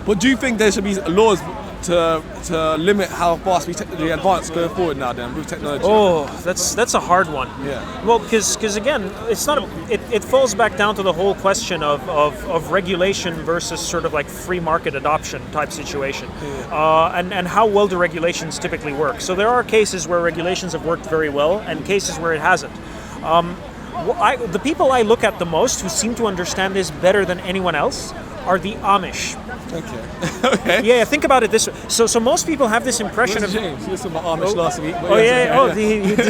But do you think there should be laws to limit how fast we technically advance going forward now then with technology? Oh, that's a hard one. Yeah. Well, because again, it's not. It falls back down to the whole question of regulation versus sort of like free market adoption type situation, and how well do regulations typically work. So there are cases where regulations have worked very well and cases where it hasn't. The people I look at the most who seem to understand this better than anyone else are the Amish. Okay. Yeah, think about it this way. So most people have this impression of James. He was talking about Amish last week.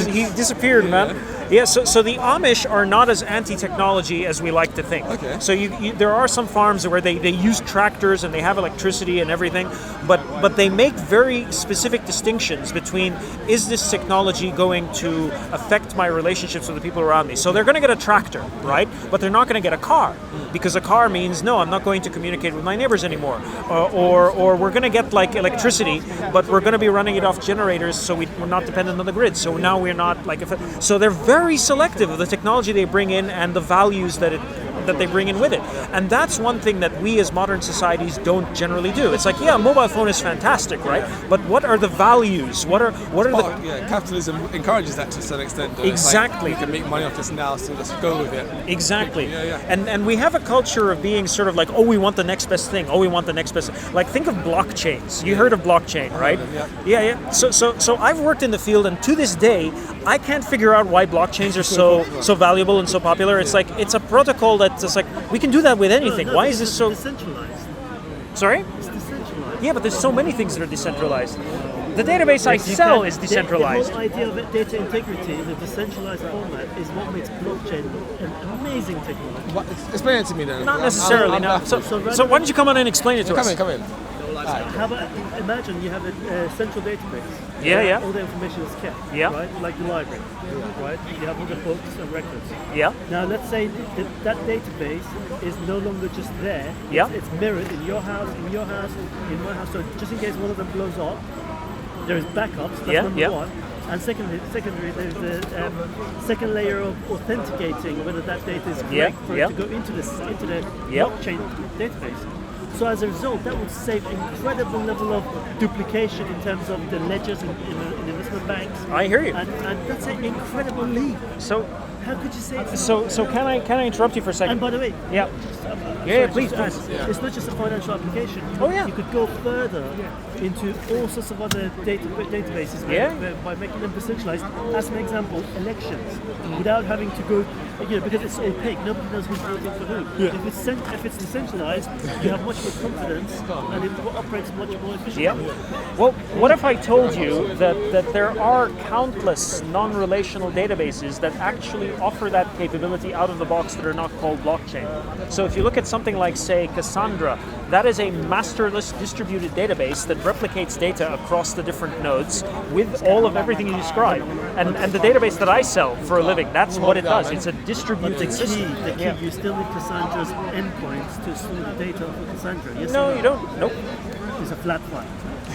He disappeared, man. Yeah. So the Amish are not as anti-technology as we like to think. Okay. So there are some farms where they use tractors and they have electricity and everything, but they make very specific distinctions between, is this technology going to affect my relationships with the people around me? So they're going to get a tractor, right? But they're not going to get a car, because a car means, no, I'm not going to communicate with my neighbors anymore. Or we're going to get like electricity, but we're going to be running it off generators, so we're not dependent on the grid. So now we're not like, so they're very selective of the technology they bring in and the values that that they bring in with it. And that's one thing that we as modern societies don't generally do. It's like, yeah, a mobile phone is fantastic, right? But what are the values? What are the... capitalism encourages that to a certain extent. Though. Exactly. It's like, we can make money off this now, so let's go with it. Exactly. Yeah. And we have a culture of being sort of like, oh, we want the next best thing. Oh, we want the next best thing. Like, think of blockchains. You heard of blockchain, right? Yeah. So I've worked in the field, and to this day, I can't figure out why blockchains are so valuable and so popular. It's like, it's a protocol that's just like, we can do that with anything. Why is this so... decentralized? Sorry? It's decentralized. Yeah, but there's so many things that are decentralized. The database I sell is decentralized. The whole idea of data integrity in a decentralized format is what makes blockchain an amazing technology. Explain it to me then. Not necessarily, no. So why don't you come on and explain it to us? Come in. How about, imagine you have a central database. Yeah. All the information is kept, right? Like the library, right? You have all the books and records. Yeah. Now let's say that database is no longer just there. It's mirrored in your house, in my house. So just in case one of them blows up, there is backups. That's number one. And secondary, there's the second layer of authenticating whether that data is correct for it to go into the blockchain database. So as a result, that would save incredible level of duplication in terms of the ledgers in investment banks. I hear you. And that's an incredible leap. So how could you say it's So can I interrupt you for a second? And by the way, please. It's not just a financial application. You could go further into all sorts of other databases by making them decentralized. As an example, elections, without having to go, because it's opaque, nobody knows who's voting for who. If it's decentralized, you have much more confidence and it operates much more efficiently. Well, what if I told you that there are countless non-relational databases that actually offer that capability out of the box that are not called blockchain? So if you look at something like, say, Cassandra, that is a masterless distributed database that replicates data across the different nodes with all of everything you describe. And the database that I sell for a living, that's what it does. It's a distributed system. The key, you still need Cassandra's endpoints to store the data for Cassandra. Yes, no, you don't. Nope. It's a flat file.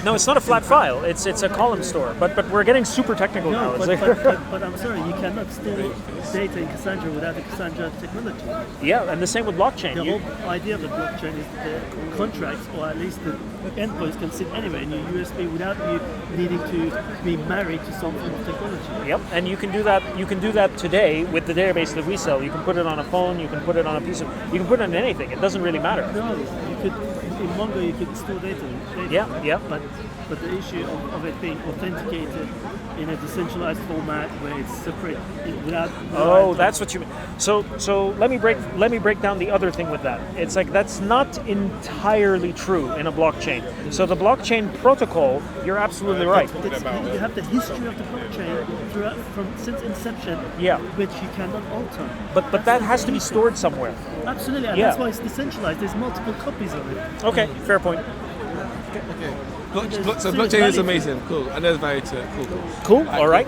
No, it's not a flat file. It's a column store. But we're getting super technical now. But I'm sorry, you cannot store data in Cassandra without the Cassandra technology. Yeah, and the same with blockchain. The whole idea of the blockchain is the contracts, or at least the endpoints, can sit anywhere in your USB without you needing to be married to some form of technology. Yep, and you can do that. You can do that today with the database that we sell. You can put it on a phone. You can put it on a piece of. You can put it on anything. It doesn't really matter. No, you could. In Mongo, you could store data. Yeah. But the issue of it being authenticated in a decentralized format where it's separate without. That's what you mean. So let me break down the other thing with that. It's like that's not entirely true in a blockchain. So the blockchain protocol, you're absolutely right. You have the history of the blockchain since inception, which you cannot alter. But that has to be stored somewhere. Absolutely, and that's why it's decentralized. There's multiple copies of it. Okay, fair point. Okay. So blockchain is amazing, cool, and there's value to it, cool. All right.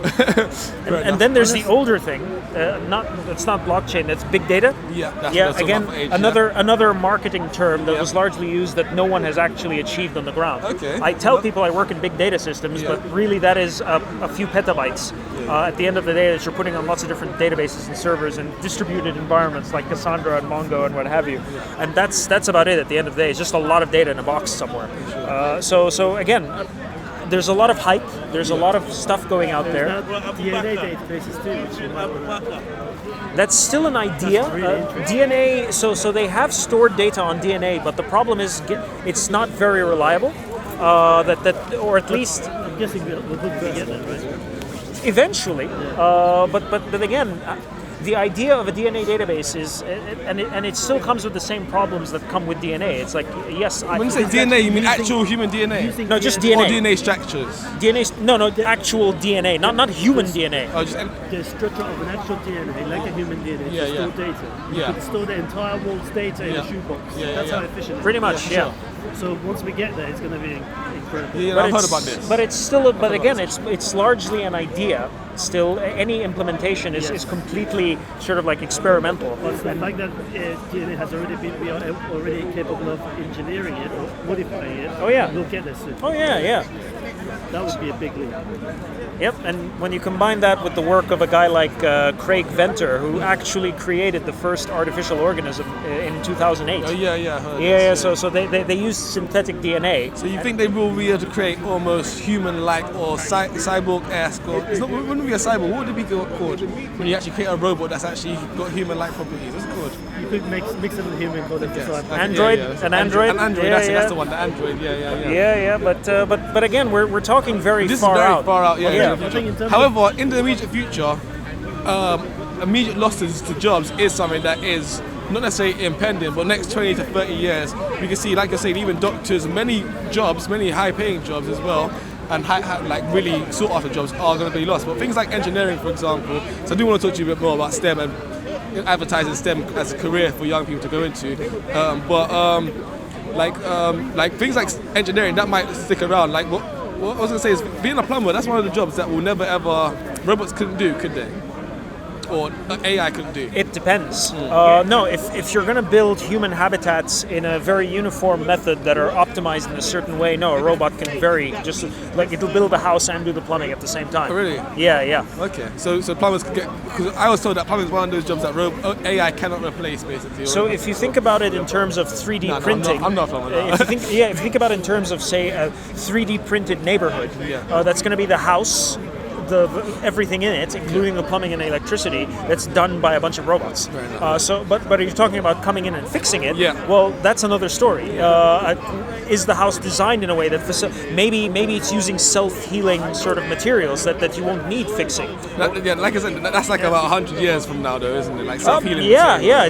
and then there's the older thing. It's not blockchain. That's big data. That's again, another marketing term that was largely used that no one has actually achieved on the ground. Okay. I tell people I work in big data systems, but really that is a few petabytes. At the end of the day, that you're putting on lots of different databases and servers and distributed environments like Cassandra and Mongo and what have you. And that's about it. At the end of the day, it's just a lot of data in a box somewhere. So again, there's a lot of hype. There's a lot of stuff going out there. DNA databases too, which you might want to. That's still an idea. DNA. So they have stored data on DNA, but the problem is it's not very reliable. Or at least. I'm guessing we'll get that, right? Eventually, but again. The idea of a DNA database is, and it still comes with the same problems that come with DNA. It's like, yes. When you say DNA, you mean actual human DNA? No, just DNA. Or DNA structures? No, actual DNA, not human DNA. The structure of an actual DNA, like a human DNA, to store data. You could store the entire world's data in a shoebox. That's how efficient it is. Pretty much, yeah. So once we get there, it's going to be incredible. Yeah, I've heard about this. But it's still, but again, it's largely an idea. still any implementation is completely sort of like experimental. But the fact that DNA has already been, we are already capable of engineering it or modifying it. Oh yeah. We'll get there soon. Oh yeah. That would be a big leap. Yep, and when you combine that with the work of a guy like Craig Venter, who actually created the first artificial organism in 2008. Oh yeah, I heard Yeah, this, so they use synthetic DNA. So you think they will be able to create almost human-like or cyborg-esque, or it wouldn't be a cyborg? What would it be called when you actually create a robot that's actually got human-like properties? What's it called? You could mix it with human code and design. Android, an android. An android. That's the one. The android. Yeah. But again, we're talking very This far is very out. far out. Yeah. I think in terms However, in the immediate future, immediate losses to jobs is something that is not necessarily impending, but next 20 to 30 years, we can see, like I said, even doctors, many jobs, many high-paying jobs as well, and like really sought-after jobs are going to be lost. But things like engineering, for example, so I do want to talk to you a bit more about STEM and advertising STEM as a career for young people to go into. Like things like engineering, that might stick around. Like what I was going to say is, being a plumber, that's one of the jobs that will never ever, robots couldn't do, could they? Or AI couldn't do? It depends. No, if you're going to build human habitats in a very uniform method that are optimized in a certain way, no, a robot can just like it'll build a house and do the plumbing at the same time. Oh, really? Yeah. Okay, so plumbers could get, because I was told that plumbing is one of those jobs that AI cannot replace, basically. So if you think about it in terms of 3D printing, I'm not a plumber. No. If you think about it in terms of, say, a 3D printed neighborhood, that's going to be the house, everything in it, including the plumbing and electricity, that's done by a bunch of robots. But are you talking about coming in and fixing it? Yeah. Well, that's another story. Is the house designed in a way that maybe it's using self-healing sort of materials that you won't need fixing? Like I said, that's like about 100 years from now, though, isn't it? Like self-healing. Yeah.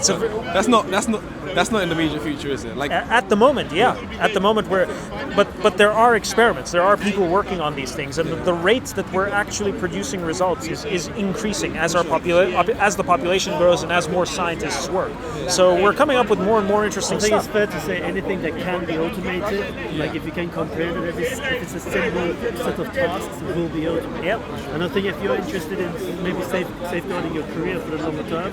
That's not in the immediate future, is it? Like at the moment, yeah. At the moment, but there are experiments. There are people working on these things, and the rate that we're actually producing results is increasing as as the population grows and as more scientists work. So we're coming up with more and more interesting I think stuff. it's fair to say anything that can be automated, like if you can comprehend it, if it's a simple set of tasks, it will be automated. Yep. And I think if you're interested in maybe safeguarding your career for the longer term,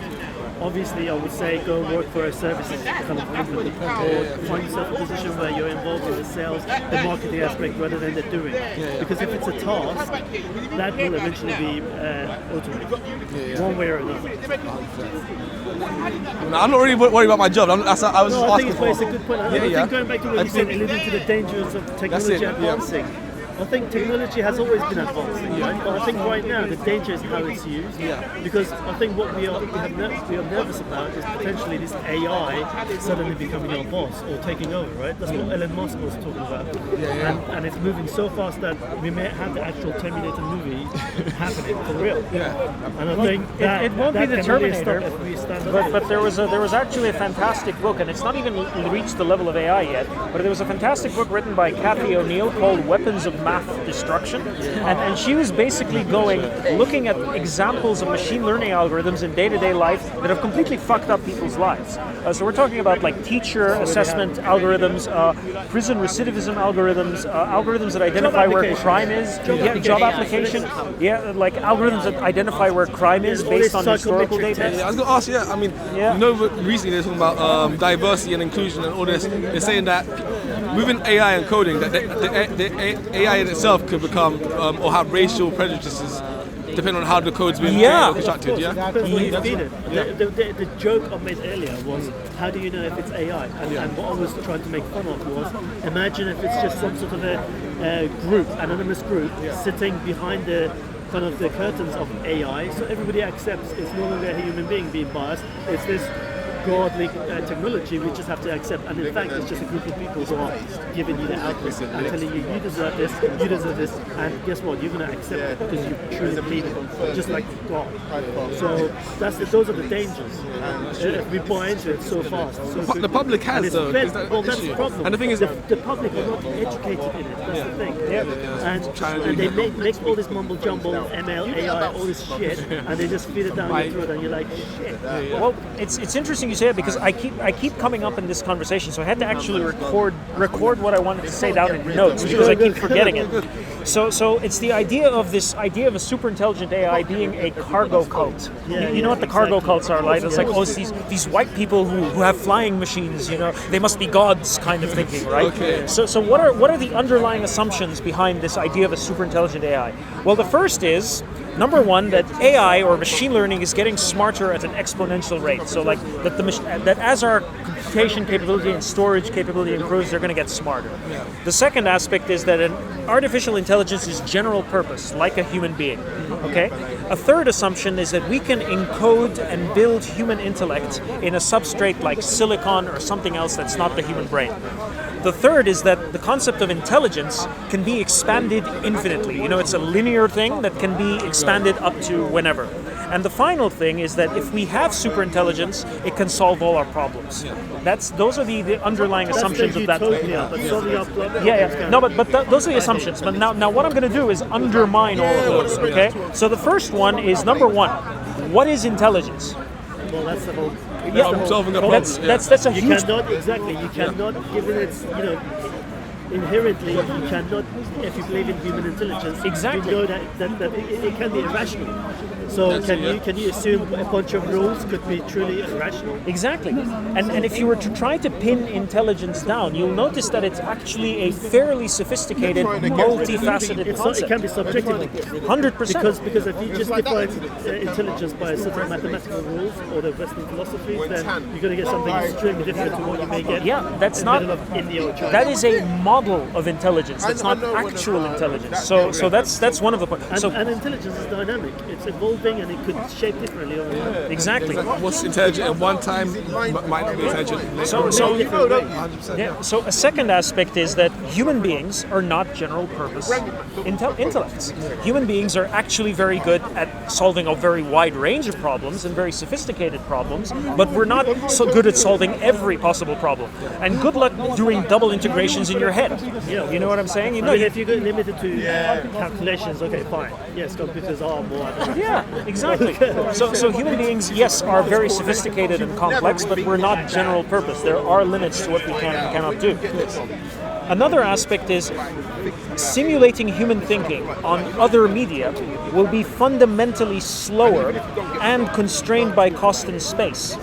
obviously I would say go work for a services kind of company, or find yourself a position where you're involved in the sales, the marketing aspect rather than the doing. Because if it's a task, that will eventually be automated, one way or another. I'm not really worried about my job. I was I think asking it's a good point. I think going back to what you said, alluding to the dangers of technology advancing. I think technology has always been advancing, right? But I think right now the danger is how it's used. Because I think what we are nervous about is potentially this AI suddenly becoming our boss or taking over, right? That's what Elon Musk was talking about. And it's moving so fast that we may have the actual Terminator movie happening for real. And I think that it won't be the can really Terminator, stop if we stand up. but there was actually a fantastic book, and it's not even reached the level of AI yet. But there was a fantastic book written by Cathy O'Neill called Weapons of Math Destruction, and she was basically looking at examples of machine learning algorithms in day-to-day life that have completely fucked up people's lives. So we're talking about like teacher assessment algorithms, prison recidivism algorithms, algorithms that identify where crime is, job application, like algorithms that identify where crime is based on historical data. I was going to ask, I mean, recently they're talking about diversity and inclusion and all this. They're saying that within AI and coding, that the AI in itself could become or have racial prejudices depending on how the code's been constructed. Depends what you feed it. The joke I made earlier was, how do you know if it's AI? And what I was trying to make fun of was, imagine if it's just some sort of a group, anonymous group, sitting behind the kind of the curtains of AI, so everybody accepts it's no longer a human being being biased, it's this godly technology we just have to accept, and in fact it's just a group of people who are giving you the output and telling you deserve this, and guess what, you're going to accept it because you truly believe it, just like God. So those are the dangers. We buy into it so fast. The public has though. That's the problem. And the thing is, the public are not educated in it. That's the thing. And they make all this mumble jumble, ML, AI, all this shit, and they just feed it down your throat, and you're like, shit. Well, it's interesting interesting you say that because I keep coming up in this conversation, so I had to actually record what I wanted to say down in notes because I keep forgetting it. So it's the idea of a super intelligent AI being a cargo cult. You know what the cargo cults are like? It's like, oh, it's these white people who have flying machines. You know, they must be gods, kind of thinking, right? Okay. So what are the underlying assumptions behind this idea of a super intelligent AI? Well, the first is, number one, that AI or machine learning is getting smarter at an exponential rate. So like that as our computation capability and storage capability improves, they're going to get smarter. Yeah. The second aspect is that an artificial intelligence is general purpose, like a human being. Okay. A third assumption is that we can encode and build human intellect in a substrate like silicon or something else that's not the human brain. The third is that the concept of intelligence can be expanded infinitely. You know, it's a linear thing that can be expanded up to whenever. And the final thing is that if we have superintelligence, it can solve all our problems. Those are the underlying assumptions of that. No, but those are the assumptions. But now what I'm going to do is undermine all of those. Okay. So the first one is, number one, what is intelligence? Well, that's the whole. Solving a problem. That's a You huge. cannot, given its, inherently, you cannot, if you believe in human intelligence, Exactly. you know that it can be irrational. So can you assume a bunch of rules could be truly irrational? Exactly. And if you were to try to pin intelligence down, you'll notice that it's actually a fairly sophisticated, multifaceted It concept. can be subjective. 100%. Because if you just define intelligence by certain mathematical rules or the Western philosophies, then you're going to get something extremely different to what you may get. Yeah, that's in not. the middle of India or China. That is a model of intelligence. That's not actual intelligence. So that's one of the points. And intelligence is dynamic. It's evolving and it could shape differently over time. Exactly. What's intelligent at one time might not be intelligent later. So 100%. yeah. So a second aspect is that human beings are not general purpose intellects. Human beings are actually very good at solving a very wide range of problems and very sophisticated problems, but we're not so good at solving every possible problem. And good luck doing double integrations in your head. You know what I'm saying? You know, If you get limited to calculations, okay, fine. Yes, computers are more. yeah, exactly. So human beings, yes, are very sophisticated and complex, but we're not general purpose. There are limits to what we can and cannot do. Another aspect is simulating human thinking on other media will be fundamentally slower and constrained by cost and space.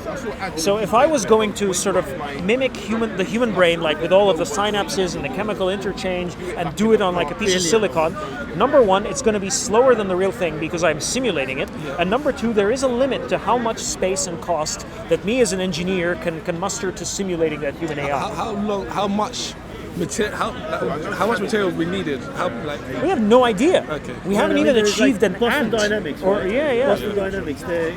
So if I was going to sort of mimic the human brain, like with all of the synapses and the chemical interchange, and do it on like a piece of silicon, number one, it's going to be slower than the real thing because I'm simulating it. And number two, there is a limit to how much space and cost that me as an engineer can muster to simulating that human AI. How much material we needed? We have no idea. Okay. We haven't even achieved an Boston ant. Dynamics. Or Right? Boston Dynamics. They're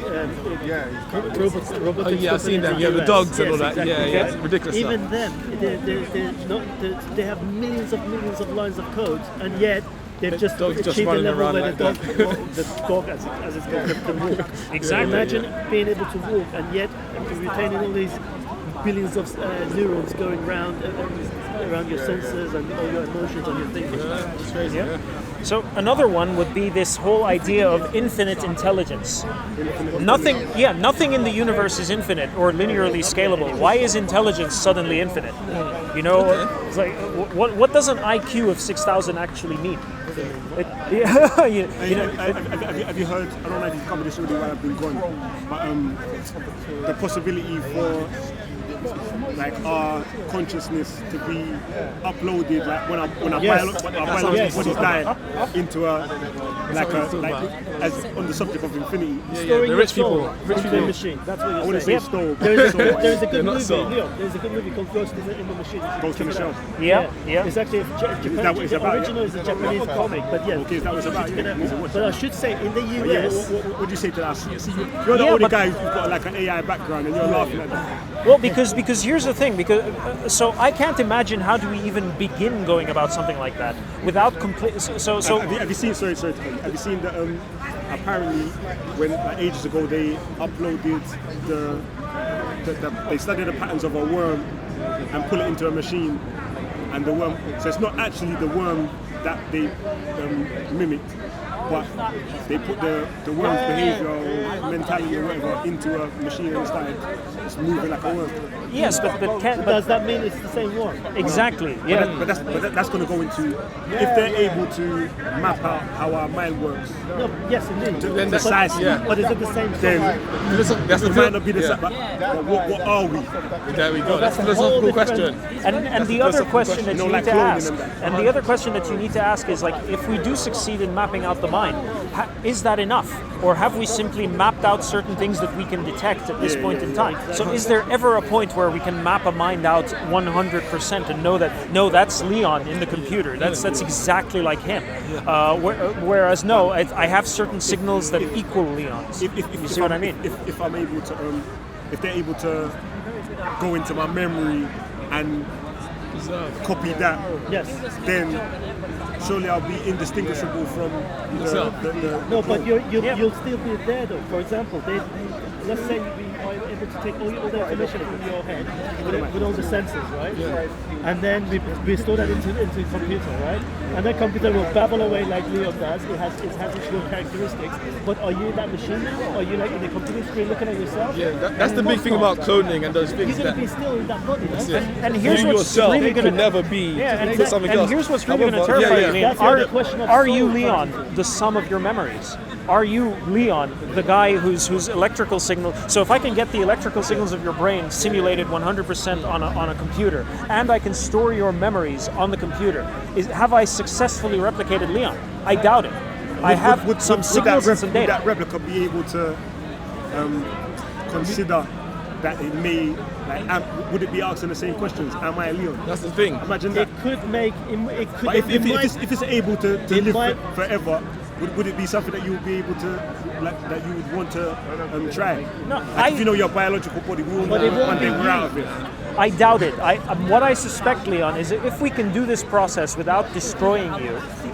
robots. Oh yeah, I've seen them. Yeah, the dogs and all that. Exactly. Yeah, it's ridiculous. Even stuff. them, they have millions of lines of code, and yet they've just dog's just achieved a running level around where like the dog, as it's called, can walk. Exactly. Imagine being able to walk, and yet retaining all these billions of neurons going around your senses and all your emotions and your thinking. It's crazy. Yeah. So another one would be this whole idea of infinite intelligence. Nothing in the universe is infinite or linearly scalable. Why is intelligence suddenly infinite? You know, it's like what does an IQ of 6,000 actually mean? Have you heard? I don't know if you've covered this already while I've been gone, but the possibility for like our consciousness to be uploaded, like when our biological bodies die, into as on the subject of infinity. Storing the rich people. the machine. That's what I you're want to saying. say stole. There's a good movie. so. Leo, there's a good movie called Ghost in the Machine. Ghost in the Shell. Yeah. It's actually that what it's about? The original is a Japanese comic, but yeah. Okay, is that what it's about? But I should say, in the Oh, yeah, US, what do you say to that? You're the only guy who's got like an AI background, and you're laughing at that. Well, because here's the thing. So I can't imagine how do we even begin going about something like that without complete. So Have you seen? Sorry. Have you seen the? Apparently, when ages ago they uploaded they studied the patterns of a worm and put it into a machine, and the worm. So it's not actually the worm that they mimicked. but they put the worm's behaviour or mentality or whatever into a machine and it's moving like a worm. Yes, but does that mean it's the same worm? Exactly. Yeah. But that's going to go into if they're able to map out how our mind works. No, yes, indeed. Then precisely. But is it the same Then That's it might not be the same. But what are we? There we go. That's a philosophical question. And the other question that you need like to cloning ask, and that. and the other question that you need to ask is like, if we do succeed in mapping out the mind, is that enough, or have we simply mapped out certain things that we can detect at this point in time? So, is there ever a point where we can map a mind out 100% and know that no, that's Leon in the computer. That's exactly like him. Whereas no, I have certain signals that equal Leon's. You see what I mean? If I'm able to, if they're able to go into my memory and copy that, Yes. then surely I'll be indistinguishable from the No, but you'll still be there though. For example, let's say we are able to take all the information from your head with all the sensors, right? Yeah. And then we store that into a computer, right? And that computer will babble away like Leon does. It has its real characteristics. But are you that machine now? Are you like in the computer screen looking at yourself? Yeah, that's the big thing about cloning and those things. You're going to be still in that body, right? And here's you what's yourself really going can to never be something and else. here's what's really going to However, terrify you. That's the question of Are you soul, Leon, the sum of your memories? Are you Leon, the guy whose electrical signal? So if I can get the electrical signals of your brain simulated 100% on a computer, and I can store your memories on the computer, have I successfully replicated Leon? I doubt it. I have some signals and some Would data. that replica be able to consider that it may, would it be asking the same questions? Am I Leon? That's the thing. Imagine that. It could make it could. But if it's able to live might- forever, would it be something that you would be able to, that you would want to try? No, If you know your biological body, we all But it know won't one day be we're out of it. I doubt it. What I suspect, Leon, is that if we can do this process without destroying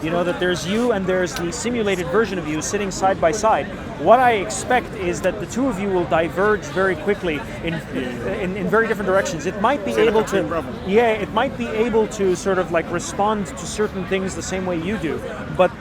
you know, that there's you and there's the simulated version of you sitting side by side, what I expect is that the two of you will diverge very quickly in very different directions. It might be able to, it might be able to sort of like respond to certain things the same way you do, but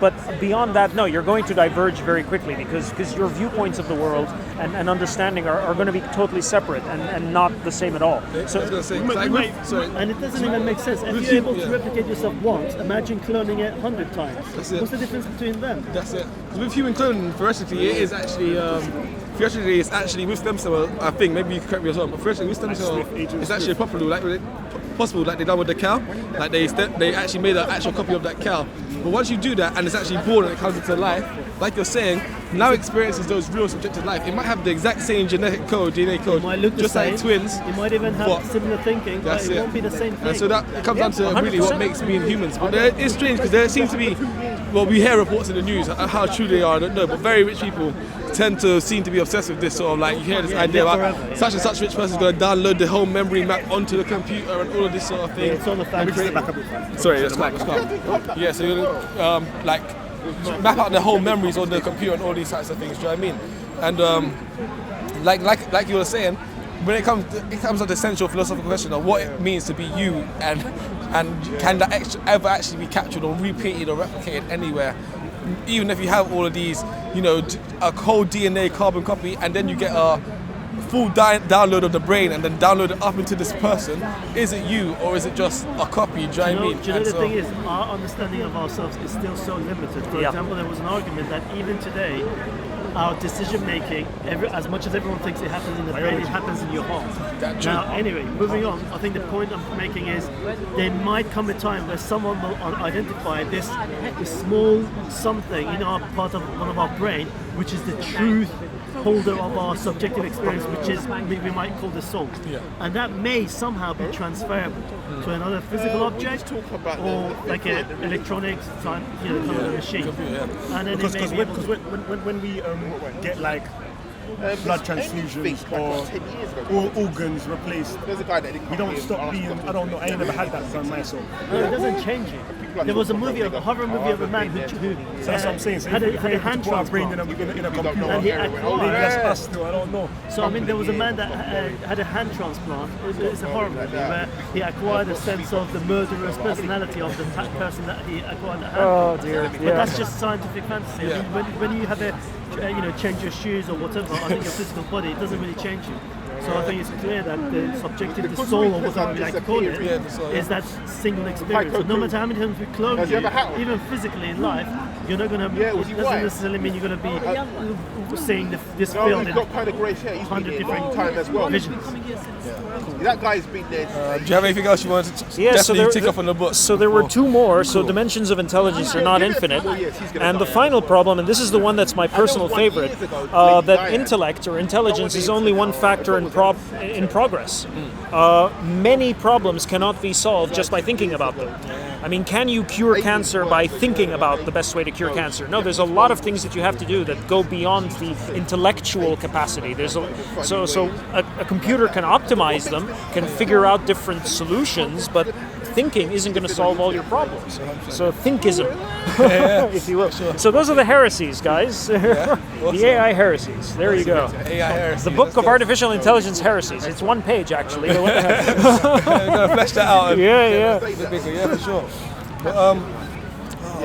beyond that, no, you're going to diverge very quickly because your viewpoints of the world and understanding are going to be totally separate and not the same at all. So And it doesn't even make sense. If you're able to replicate yourself once, imagine cloning it 100 times. That's it. What's the difference between them? That's it. With human cloning, theoretically, it is actually, it's actually with stem cell. I think maybe you can correct me as well, but theoretically with stem cell, it's actually possible, like they done with the cow. Like they actually made an actual copy of that cow. But once you do that and it's actually born and it comes into life, like you're saying, now experiences those real subjective life. It might have the exact same genetic code, DNA code, It might look just the same. like twins. It might even have similar thinking, but That's it it. won't be the same thing. And so that it comes down to really 100%. what makes being humans. But it's strange because there seems to be, well, we hear reports in the news, how true they are, I don't know, but very rich people tend to seem to be obsessed with this sort of like, you hear this idea about such and such rich person is going to download the whole memory map onto the computer and all of this sort of thing. It's on the fact. Sorry, let's come. Yeah, so you're like map out the whole memories on the computer and all these types of things. Do you know what I mean? And like you were saying, when it comes to the essential philosophical question of what it means to be you, and can that ever actually be captured or repeated or replicated anywhere? Even if you have all of these, you know, a whole DNA carbon copy, and then you get a full download of the brain and then download it up into this person, is it you or is it just a copy? Do you know what I mean? Do you know the thing is, our understanding of ourselves is still so limited. For example, there was an argument that even today, our decision making, as much as everyone thinks it happens in the brain, it happens in your heart. Now, anyway, moving on, I think the point I'm making is there might come a time where someone will identify this small something in our part of one of our brain, which is the truth holder of our subjective experience, which is we might call the soul, and that may somehow be transferable to another physical object or like an electronic kind of a machine. And then Because it may be able to. when we get like blood transfusions or all organs replaced. You don't stop being, I don't know, I ain't never had that done myself. No, it doesn't change you. There was a horror movie of a man who So that's what I'm saying. So had if a hand put our brain in transplant. a computer, And he maybe acquired. that's us still, I don't know. So I mean, there was a man that had a hand transplant. It's a horror movie where he acquired a sense of the murderous personality of the person that he acquired the hand. Oh dear. But Yeah. that's just scientific fantasy. I mean, when you have a, change your shoes or whatever, I think your physical body, it doesn't really change you. So I think it's clear that the subjective, the soul, or whatever we like to call it, is that single experience. So no matter how many times we clone you, even physically in life, you're not going to. It doesn't necessarily mean you're going to be seeing this film in 100 different visions. That guy's been there. Do you have anything else you wanted to tick off on the book? So there were two more. So dimensions of intelligence are not infinite. And the final problem, and this is the one that's my personal favorite, that intellect or intelligence is only one factor in progress. Many problems cannot be solved just by thinking about them. I mean, can you cure cancer by thinking about the best way to cure cancer? No, there's a lot of things that you have to do that go beyond the intellectual capacity. So a computer can optimize them, can figure out different solutions, but thinking isn't going to solve all your problems. So thinkism, if you will. So those are the heresies, guys. The AI heresies. There you go. AI heresies. The Book of Artificial Intelligence Heresies. It's one page, actually. But what the heck? I'm going to flesh that out. Yeah. Yeah, for sure. But, oh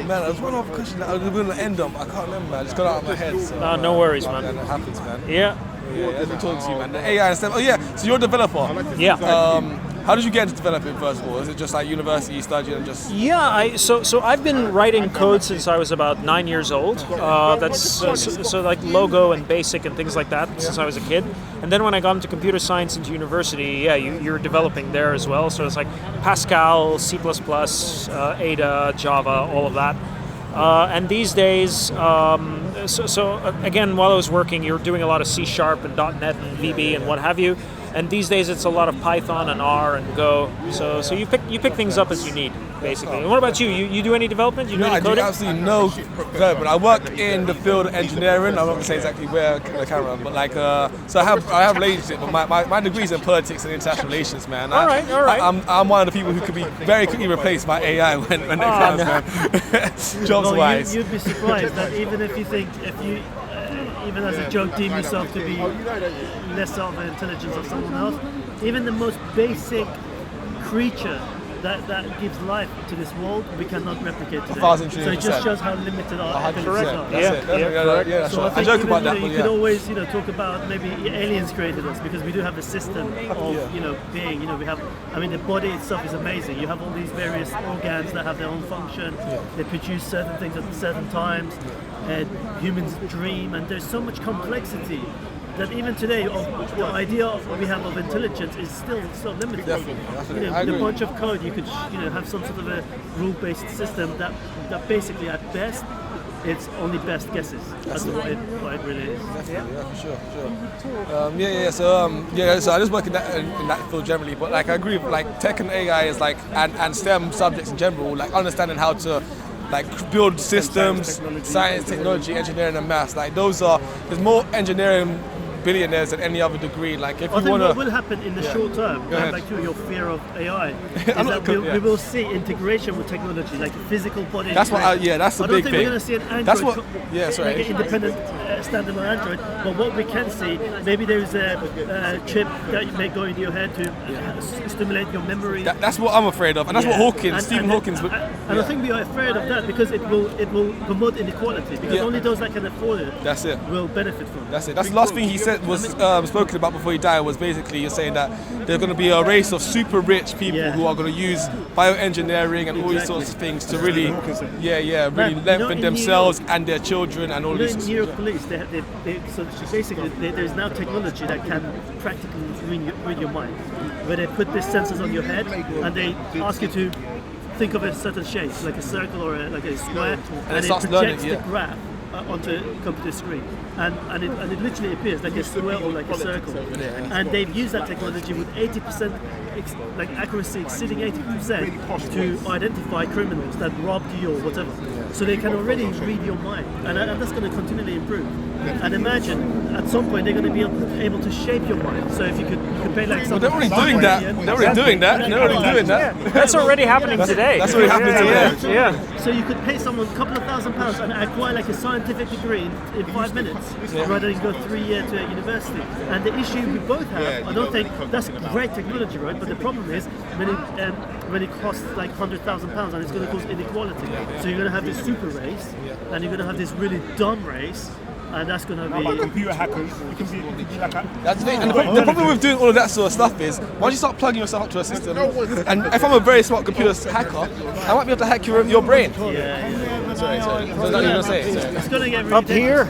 man, there's one other question that I was going to end on, but I can't remember, man. It's gone out of my head. So, No worries, man. It happens, man. Yeah. Let me talk to you, man. The AI and stuff. Oh yeah, so you're a developer. Yeah. How did you get into developing first of all? Is it just like university studying and just? Yeah, so I've been writing code since I was about 9 years old. That's so like Logo and Basic and things like that since I was a kid. And then when I got into computer science into university, you're developing there as well. So it's like Pascal, C++, Ada, Java, all of that. And these days, again, while I was working, you're doing a lot of C# and .NET and VB and what have you. And these days, it's a lot of Python and R and Go. So you pick things up as you need, basically. And what about you? You do any development? You do any coding? I do absolutely no development. I work in the field of engineering. I'm not going to say exactly where the camera, but like, so I have relationship. But my degree is in politics and international relations, man. All right. I'm one of the people who could be very quickly replaced by AI when it comes, man. Jobs wise. You'd be surprised that even if you even as a joke, deem yourself to be lesser of the intelligence of someone else, even the most basic creature that gives life to this world, we cannot replicate today. So it just shows how limited our abilities are. Yeah, so I joke about that. You could always talk about maybe aliens created us because we do have a system of being. We have. I mean, the body itself is amazing. You have all these various organs that have their own function. They produce certain things at certain times. Humans dream, and there's so much complexity that even today, the idea we have of intelligence is still so limited. Definitely. With a bunch of code, you could have some sort of a rule-based system that basically, at best, it's only best guesses as to what it really is. Definitely, yeah, for sure. So I just work in that field generally, but like I agree with like tech and AI is like and STEM subjects in general, like understanding how to like build systems, science, technology, engineering, and maths. Like there's more engineering billionaires than any other degree. Like if I you think want to, what will happen in the short term, going back to your fear of AI, is that we will see integration with technology, like physical body. That's what. That's the big thing. I don't think we're going to see an Android. That's what. Like an independent standalone Android. But what we can see, maybe there is a chip that you may go into your head to stimulate your memory. That's what I'm afraid of, and that's what Stephen Hawking's. And I think we are afraid of that because it will promote inequality. Because only those that can afford it. That's it. Will benefit from it. That's it. That's the last thing he said was spoken about before he died was basically you're saying that there's going to be a race of super rich people who are going to use bioengineering and all these sorts of things to really lengthen themselves and their children and all this. In New York police, so basically there's now technology that can practically read your mind, where they put these sensors on your head and they ask you to think of a certain shape, like a circle or like a square, and it projects the graph onto a computer screen, and it literally appears like a square or like a circle. And they've used that technology with 80% like accuracy exceeding 80% to identify criminals that robbed you or whatever. So they can already read your mind, and that's going to continually improve. And imagine at some point they're going to be able to shape your mind. So if you could pay like some. They're already doing that. That's already happening today. That's already happening today. Yeah. So you could pay someone a couple of £1,000 and acquire like a scientific degree in 5 minutes, rather than go 3 years to a university. And the issue we both have, I don't think that's great technology, right? But the problem is when it costs like £100,000 and it's going to cause inequality. So you're going to have this super race, and you're going to have this really dumb race. And that's going to be... Like computer hackers, you can be like a... That's the thing. And the problem with doing all of that sort of stuff is, once you start plugging yourself up to a system, and if I'm a very smart computer hacker, I might be able to hack your brain. Sorry. So that's what you're going to say. It's going to get really Up here,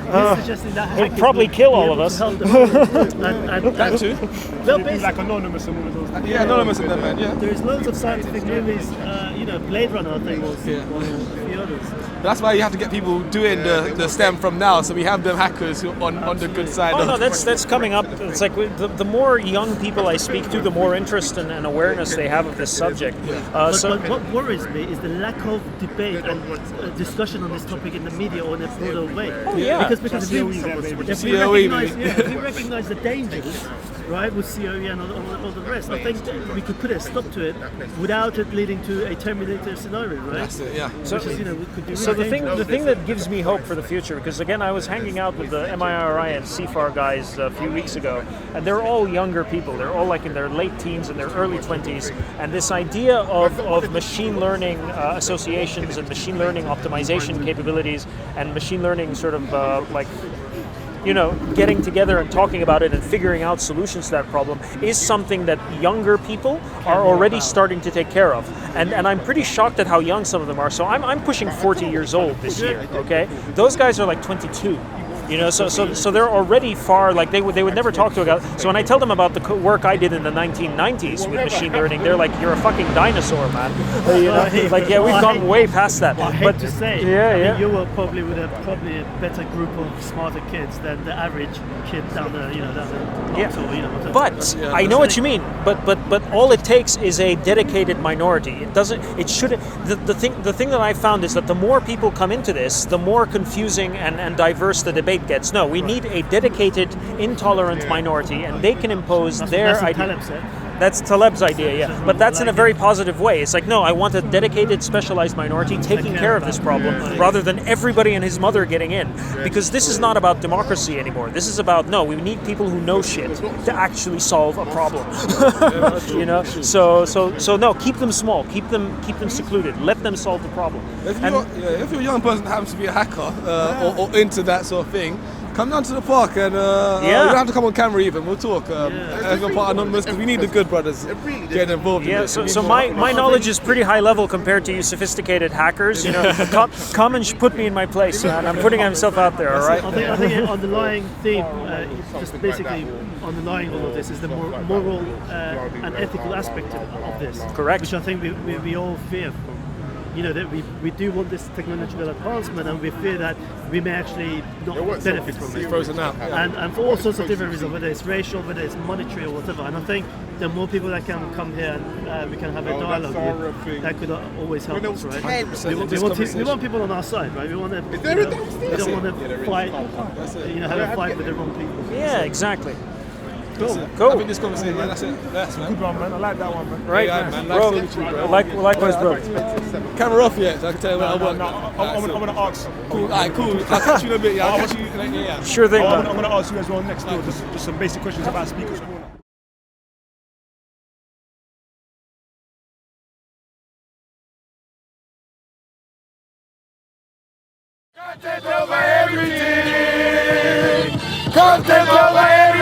it'd probably kill all of us. That too. Well, Be like Anonymous and all of those. Yeah, Anonymous and them, man, yeah. There's loads of scientific movies, Blade Runner, I think, was one of a few others. That's why you have to get people doing the STEM from now, so we have them hackers who on the good side. Oh no, that's coming up. It's like the more young people I speak to, the more interest and awareness they have of this subject. But what worries me is the lack of debate and discussion on this topic in the media or in a broader way. Oh yeah. Because if we recognize the dangers, right, with COE and all the rest, I think we could put a stop to it without it leading to a Terminator scenario, right? That's it, yeah. So, could be So the thing that gives me hope for the future, because again I was hanging out with the MIRI and CFAR guys a few weeks ago, and they're all younger people. They're all like in their late teens and their early 20s, and this idea of machine learning associations and machine learning optimization capabilities and machine learning sort of getting together and talking about it and figuring out solutions to that problem is something that younger people are already starting to take care of. And I'm pretty shocked at how young some of them are. So I'm pushing 40 years old this year, okay? Those guys are like 22. So they're already far, like they would never talk to a guy. So when I tell them about the work I did in the 1990s with machine learning, they're like, "You're a fucking dinosaur, man." We've gone way past that. I hate to say, yeah. you will probably with a better group of smarter kids than the average kid down the whatever. But I know what you mean. But all it takes is a dedicated minority. It doesn't. It shouldn't. The thing that I found is that the more people come into this, the more confusing and diverse the debate gets. No, we need a dedicated, intolerant minority, and they can impose their idea. That's Taleb's idea, yeah. But that's in a very positive way. It's like, no, I want a dedicated, specialized minority taking care of this problem rather than everybody and his mother getting in. Because this is not about democracy anymore. This is about, no, we need people who know shit to actually solve a problem. So no, keep them small, keep them secluded, let them solve the problem. If you're a young person that happens to be a hacker or into that sort of thing, come down to the park and you don't have to come on camera even. We'll talk. As we're part Anonymous, because we need the good brothers getting involved. Yeah. So my knowledge is pretty high level compared to you sophisticated hackers. Come and put me in my place, man. I'm putting myself out there. All right. I think an underlying theme, just basically underlying all of this, is the moral and ethical aspect of this. Correct. Which I think we all fear. That we do want this technological advancement, and we fear that we may actually not benefit from it. Frozen out. And for all sorts of different reasons, whether it's racial, whether it's monetary or whatever. And I think the more people that can come here and we can have a dialogue with, that could always help us, right? We want people on our side, right? We don't want to fight, have a fight with the wrong people. Yeah, exactly. Cool. I think this conversation, man, that's it. That's man. Good one, man. I like that one, man. Right, man. Bro. Likewise, bro. Camera off yet, so I can tell you what I want. I want to ask. Cool. Alright, cool. I'll catch you in a bit, yeah. Sure thing, man. I'm going to ask you as well next door, just some basic questions about Speaker's Corner. Content over everything. Content over everything.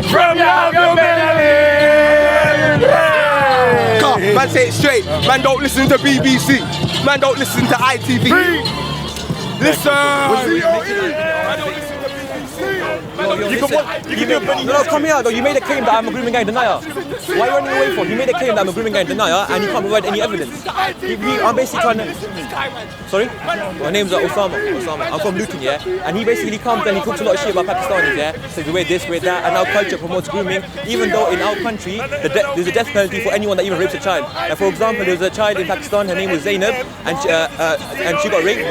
From your belly. Man, say it straight. Man, don't listen to BBC. Man, don't listen to ITV. Listen. Man, don't listen to BBC. Man, You come here though. You made a claim that I'm a grooming gang denier. Why are you running away from? You made a claim that I'm a grooming gang denier, and you can't provide any evidence. I'm basically trying to. Sorry, my name's Osama. I'm from Luton, yeah. And he basically comes and he talks a lot of shit about Pakistanis, yeah. So wear this, wear that, and our culture promotes grooming. Even though in our country there's a death penalty for anyone that even rapes a child. Like for example, there was a child in Pakistan. Her name was Zainab, and she got raped.